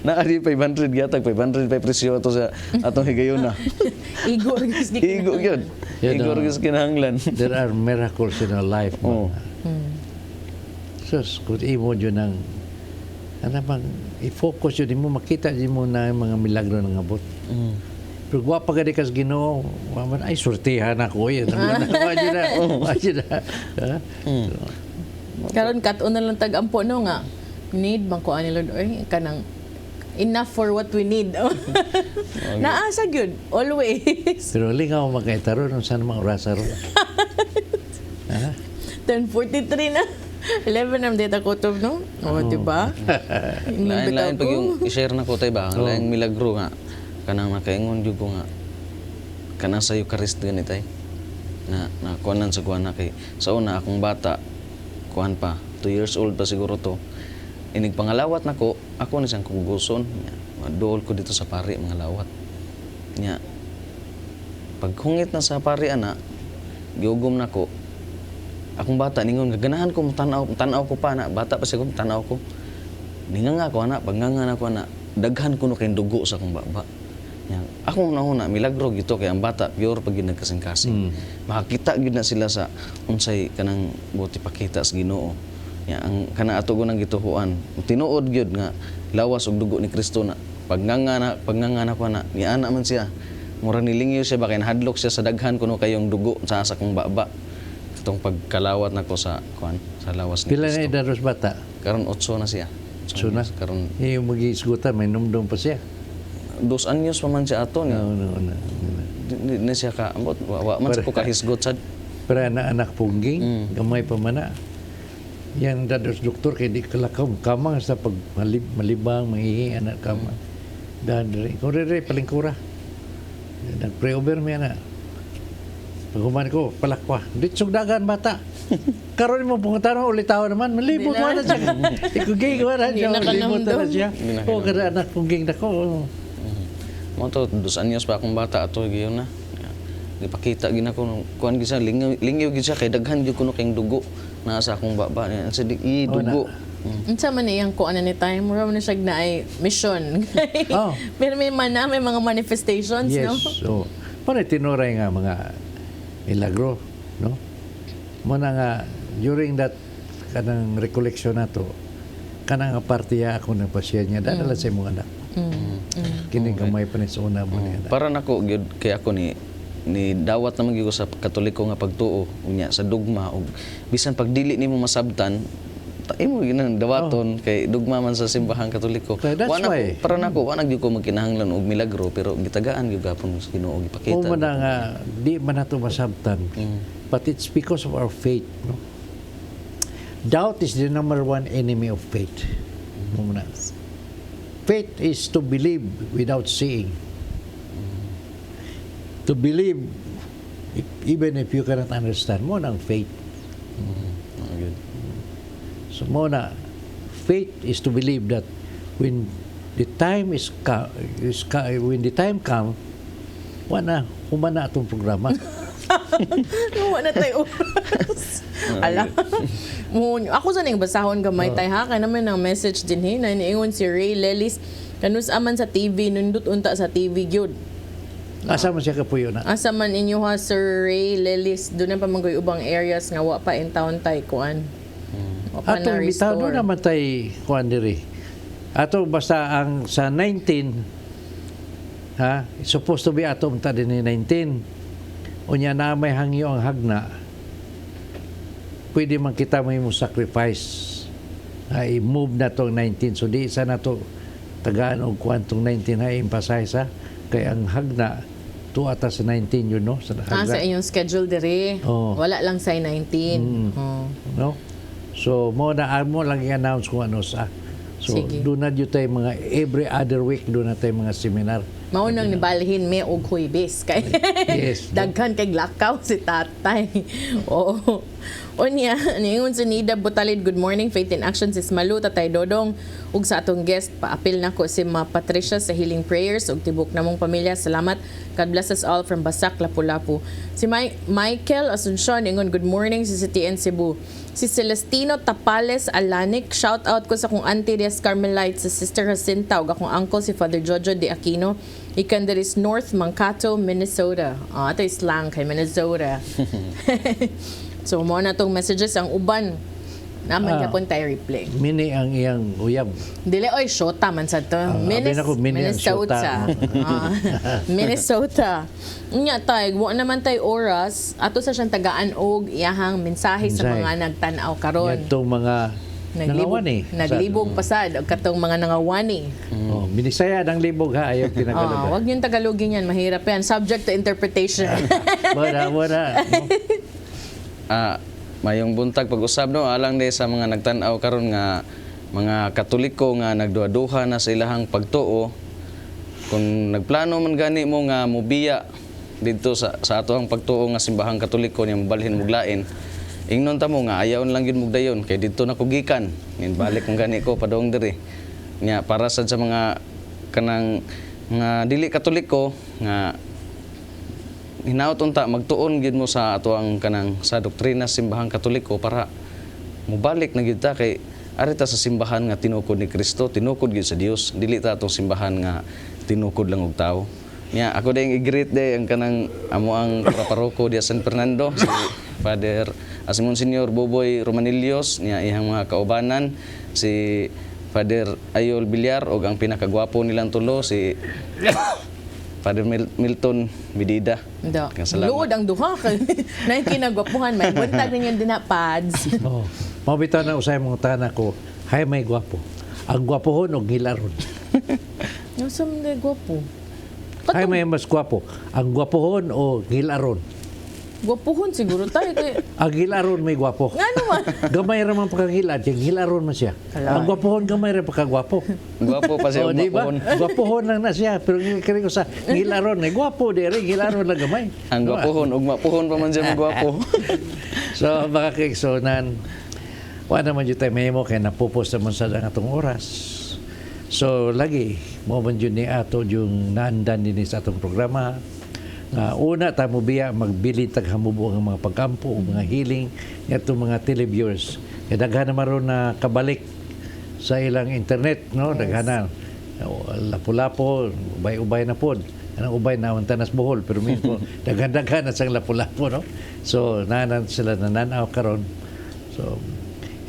S4: Naari 500 gyatag 500 pa presyo ato sa atong higayuna.
S3: Igo gis di
S4: Igo gyud.
S5: Yan,
S4: Igo gyud kinahanglan.
S5: There are miracles in our life.
S4: Oo.
S5: Sus, kung imo yun ang ano bang i-focus yun mo makita yun mo na yung mga milagro ng abot. Pero gwapa ka di kas Ginoo, waman ay sortihan ako yan. Wajud na. Ha?
S3: Karon kat-on na lang tag-ampo no nga. Need bang ko ani Lord oy kanang enough for what we need. Naasa gyud always.
S5: Pero lingaw magkaitaro nung saan mga orasa ron. Ha?
S3: 10:43 na. 11 am data kutob no. Oh, di ba?
S4: Lain-lain pag yung i-share na ko tay ba, lain milagro nga kanang nakaingon jud ko nga kanang sa Eucharist gani tay. Na kuanan sa kuan na kay sa una akong bata kuan pa 2 years old pa siguro to. Inig pangalawat nako, ako ni siyang kuguson. Dool ko dito sa pari mga lawat. Nya pag hungit na sa pari ana, giugom nako. Akong bata ningon ganahan ko tanaw ko pa na bata pa siguro tanaw ko. Ninga ako ana, pagnganga na ko ana, daghan ko no kay dugo sa akong baba. Nya ako una milagro gito kay ang bata pure pag nagkasing-kasing. Makakita gyud na sila sa unsay kanang buti pakita sa Ginoo. Ya ang kana ato gunang gituhuan tinuod gyud nga lawas og dugo ni Kristo na pagnganga na ko na ni ana man siya mura nilingyo siya ba kay nahadlok siya sa daghan kuno kayong dugo sa akong baba itong pagkalawat nako sa kuan sa lawas ni
S5: Pila na
S4: Kristo
S5: idaros bata?
S4: karon 8 na siya
S5: So na?
S4: karon
S5: Yung mag-iisgutan, may numdum pa siya.
S4: 2 anyos pa man siya ato ni
S5: No.
S4: Di siya ka ambot wa man sa ko kahisgot sad
S5: Pero anak pungging, gamay pa man na. Yan dados doktor kay di kalakaw kamang sa pag malibang mangihi anak kamang. Dan diri ko diri palingkura. Nag-pray-over mi ana. Paghuman ko palakwa. Ditsog dagan bata. Karon mo pungutan ulit tao naman malibot wa na siya. Ikugay ko na siya.
S3: Hindi na
S5: Malibot na
S3: kanamdam.
S5: siya. O kada anak pungging nako.
S4: mo to 2 anyos pa akong bata ato giyon na gipakita gina ko kuan gisa lingyo gid siya kay daghan gyud kuno kay dugo naa sa akong baba niya sa dugo.
S3: Unsa man iyang ko ano ni time raw na siya na ay mission.
S5: Oh.
S3: Pero may mga manifestations
S5: Yes.
S3: no.
S5: So, para tinuray nga mga milagro, no? Muna nga during that kanang recollection nato, kanang apartiya ako ng pasya niya dadala sa imong anak. Kini gamay pa ni sa una mo niya.
S4: Para nako gyud kay ako ni dawat naman gyud ko sa Katoliko nga pagtuo unya sa dugma ug bisan pag dili nimo masabtan imo ginang dawaton kay dugma man sa simbahang Katoliko.
S5: Okay, that's why.
S4: Para nako wa na gyud ko magkinahanglan og milagro pero gitagaan gyud gapon sa Ginoo gipakita.
S5: Kung man nga di man nato masabtan, but it's because of our faith, no? Doubt is the number one enemy of faith. Muna. Faith is to believe without seeing. To believe even if you cannot understand. Mo ang faith.
S4: Gyud.
S5: So muna, faith is to believe that when the time when the time come, wala humana atong programa.
S3: Wala na tayo oras. Ala. Ako sa ning basahon gamay tay ha kay naman ang message din hi na niingon si Ray Lelis kanus aman sa TV nindot unta sa TV gyud.
S5: Asa man siya kapuyo na?
S3: Asa man inyo ha Sir Ray Lelis doon na pa mangoy ubang areas nga wa pa in town tay kuan. Wa pa na
S5: Atong bitaw
S3: restore.
S5: naman tay kuan diri. Ato basta ang sa 19 ha, supposed to be ato ta din ni 19. Unya na may hangyo ang hagna. Pwede man kita may mo sacrifice. I-move na to 19. So di isa na to tagaan og kwantong 19 ha emphasize ha. Kay ang hagna to ata sa 19 yun no sa hagna.
S3: Sa inyong schedule diri.
S5: Oo.
S3: Wala lang sa 19. Oh.
S5: No? So, mo lang i-announce kung ano sa. So,
S3: Sige.
S5: doon na dito tayo mga, every other week, doon na tayo mga seminar.
S3: Maunang nibalhin me og huybes kay
S5: Yes.
S3: daghan kay lakaw si tatay. Oo. Unya, ningon si Nida Butalid, good morning, Faith in Action, sis Malu, Tatay Dodong, ug sa atong guest, paapil na ko si Ma Patricia sa Healing Prayers, ug tibok namong pamilya, salamat, God bless us all from Basak, Lapu-Lapu. Si Michael Asuncion, ningon, good morning, si CTN Cebu. Si Celestino Tapales Alanik, shout out ko sa kong Auntie Diaz Carmelite, sa Sister Jacinta, ug akong uncle si Father Jojo De Aquino, ikan there is North Mankato, Minnesota. Ito is slang kay Minnesota. So, mo na tong messages ang uban. Naman yapon tayo replay.
S5: Mini ang iyang uyab.
S3: Dili, oy, shota man sa to.
S5: abi na ko, mini ang
S3: Minnesota. Minnesota. Unya tayo, wa naman tayo oras. Ato sa siyang tagaan og iyahang mensahe sa
S5: Mensahe.
S3: mga nagtanaw karon.
S5: Yan itong mga nangawani.
S3: Naglibog pasad. Og katong mga nangawani.
S5: Oh, binisaya ng libog ha, ayaw pinagalaga.
S3: Wag yung Tagalogin yan. Mahirap yan. Subject to interpretation.
S5: Wala.
S4: Mayong buntag pag-usab no alang de sa mga nagtan-aw karon nga mga Katoliko nga nagduha-duha na sa ilahang pagtuo. Kung nagplano man gani mo nga mobiya dito sa ato ang pagtuo nga simbahang Katoliko niya mobalhin muglain. Ingnon ta mo nga ayaon lang gyud mugdayon kay dito na ko gikan. Nin balik mo gani ko padong diri. Nya para sad sa mga kanang nga dili Katoliko nga hinaut unta magtuon gid mo sa atoang kanang sa doktrina sa simbahang Katoliko para mubalik na gid ta kay arita sa simbahan nga tinukod ni Kristo, tinukod gid sa Dios, dili ta atong simbahan nga tinukod lang og tao. Nya ako dayong i-greet day ang kanang amo ang paroko di San Fernando si Father Asimon Senior Boboy Romanillos nya ihang mga kaubanan si Father Ayol Villar og ang pinakagwapo nilang tulo si Father Milton Medida.
S3: Da.
S4: Salamat.
S3: Luod ang duha kay nay kinagwapuhan may buntag ninyo dina pads.
S5: Oh. Mabitaw na usay mong tana ko, hay may gwapo. Ang gwapohon og gilaron.
S3: Yung sa mga gwapo.
S5: Hay may mas gwapo. Ang gwapohon o gilaron.
S3: Gwapuhon siguro tayo kay
S5: Ang gilaron may gwapo.
S3: nga naman.
S5: Gamay ra man pagkagilad, yung gilaron man siya.
S3: Hala.
S5: Ang gwapohon gamay ra pagkagwapo.
S4: Gwapo pa siya
S5: Oh, di ba?
S4: umakuhon.
S5: Gwapohon lang na siya, pero kini ko sa gilaron, ay gwapo diri, gilaron lang gamay.
S4: Ang gwapohon ug mapuhon pa man siya magwapo.
S5: So, mga kaigsonan, wala naman dito tayo mahimo kaya napupos naman sa atong oras. So, lagi, mo man yun ni ato yung naandan din sa atong programa. Una, tayo biya magbili taghamubo ang mga pagkampo, mga healing, itong mga televiewers. Kaya daghan naman ron na kabalik sa ilang internet, no? Daghan na. Lapu-lapo, ubay-ubay na po. Anong ubay na tanas Bohol, pero minsan daghan-daghan na sa lapu-lapo, no? So, nanan sila nananaw karon. So,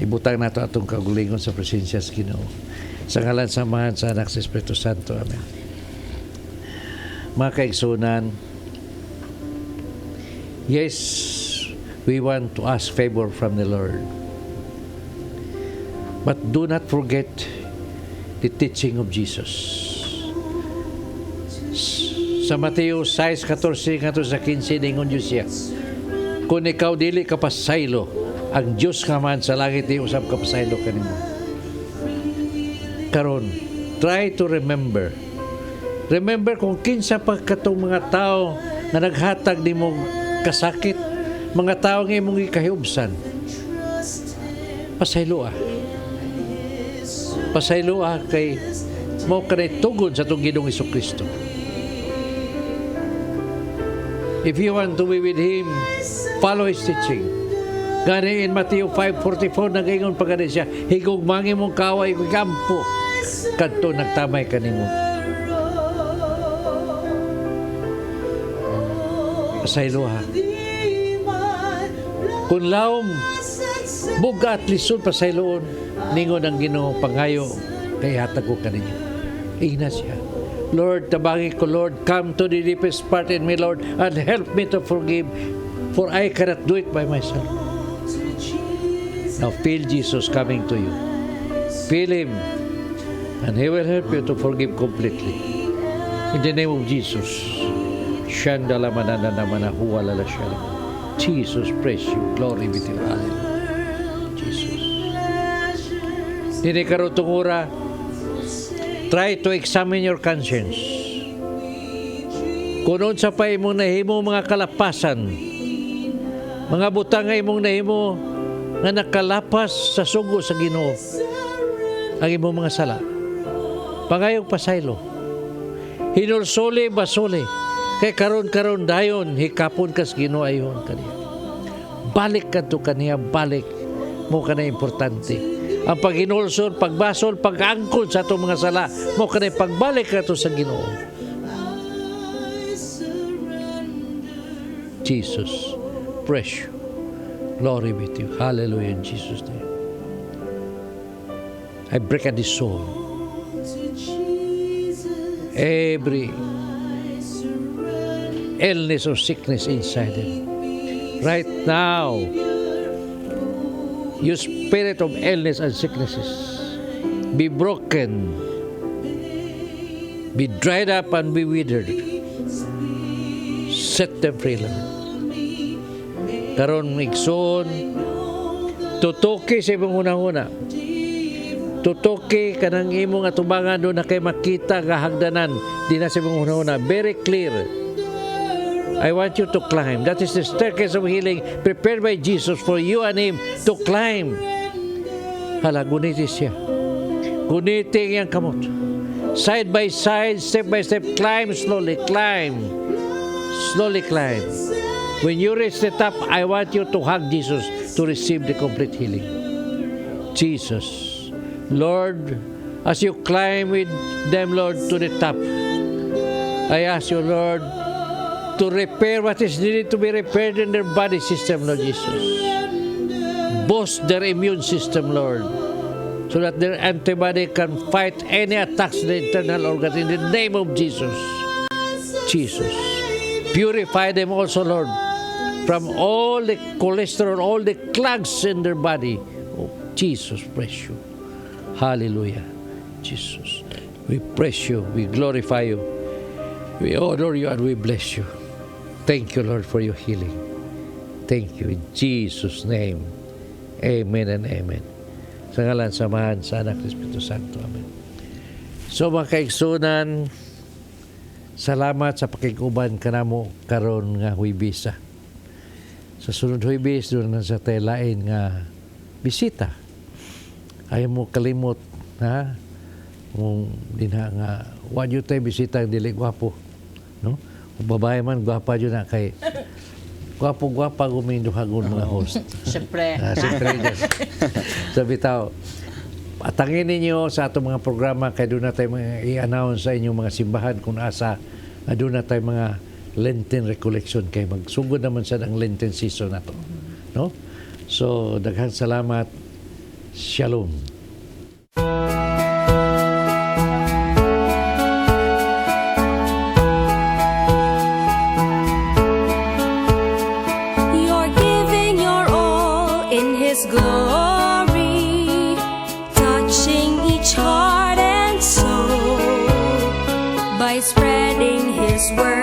S5: ibutang nato atong kagulingon sa presensya sa Ginoo. Sa ngalan samahan sa Anak sa Espiritu Santo. Amen. Mga kaigsunan, yes, we want to ask favor from the Lord. But do not forget the teaching of Jesus. Sa Mateo 6:14 ngadto sa 15 ningon Dios siya. Kung ikaw dili ka pasaylo, ang Dios nga man sa langit di usab ka pasaylo kanimo. Karon, try to remember. Remember kung kinsa pa katong mga tao nga naghatag nimo kasakit, mga tao nga imong ikahiubsan. Pasayloa. Pasayloa kay mo kanay tugod sa itong Ginoong Jesucristo. If you want to be with Him, follow His teaching. Gani in Matthew 5:44 nag-ingon pa gani siya, higugmangin mong kaway kong kampo, kadto nagtamay kanimo. Pasayloa. Kung laom, buga at lisod pasayloon, ningon ang Ginoo pangayo, kay hatag ko kaninyo. Ina siya. Lord, tabangi ko, Lord, come to the deepest part in me, Lord, and help me to forgive, for I cannot do it by myself. Now feel Jesus coming to you. Feel Him, and He will help you to forgive completely. In the name of Jesus. Shandala manana namana huwalala shala. Jesus, praise you. Glory be to you. Hallelujah. Jesus. Dini karutong ura, try to examine your conscience. Kung sa pa imong nahimo mga kalapasan, Mga butang nga imong nahimo nga nakalapas sa sugo sa Ginoo ang imong mga sala. Pangayong pasaylo. Hinulsuli basuli. Kay karon dayon hikapon kas Ginoo ayon kaniya. Balik kadto kaniya, balik mo kana importante. Ang paghinulsol, pagbasol, pag-angkol sa atong mga sala mo kana pagbalik kadto sa Ginoo. Jesus, precious. Glory be to you. Hallelujah in Jesus' name. I break at his soul. Every illness or sickness inside him. Right now, you spirit of illness and sicknesses, be broken, be dried up and be withered. Set them free, Lord. Karon igsoon, tutuki sa imong una-una. Tutuki kanang imong atubangan doon na kay makita nga hagdanan di na sa imong una-una. Very clear. I want you to climb. That is the staircase of healing prepared by Jesus for you and him to climb. Hala, gunitin siya. Gunitin yang kamot. Side by side, step by step, climb slowly, climb. Slowly climb. When you reach the top, I want you to hug Jesus to receive the complete healing. Jesus, Lord, as you climb with them, Lord, to the top, I ask you, Lord, to repair what is needed to be repaired in their body system, Lord Jesus. Boost their immune system, Lord, so that their antibody can fight any attacks to the internal organs in the name of Jesus. Jesus. Purify them also, Lord, from all the cholesterol, all the clogs in their body. Oh, Jesus, bless you. Hallelujah. Jesus, we praise you, we glorify you, we honor you, and we bless you. Thank you, Lord, for your healing. Thank you in Jesus' name. Amen and amen. Sa ngalan, samahan sa Anak ng Espiritu Santo. Amen. So, mga kaigsunan, salamat sa pakiguban kanamo karon nga Huwebisa. Sa sunod Huwebis, doon na sa tayo lain nga bisita. Ayaw mo kalimot, ha? Kung dinha nga, wad yun tayo bisita ang dili gwapo. No? Kung babae man, gwapa yun na kay gwapo-gwapa guminduhagon mga host.
S3: Siyempre.
S5: Siyempre. Sabi tao, atangin ninyo sa atong mga programa kay doon na tayo i-announce sa inyong mga simbahan kung asa doon na tayo mga Lenten recollection kay magsugod naman sa ang Lenten season na to. No? So, daghang salamat. Shalom.
S6: You're giving your all in His glory, touching each heart and soul by spreading His word.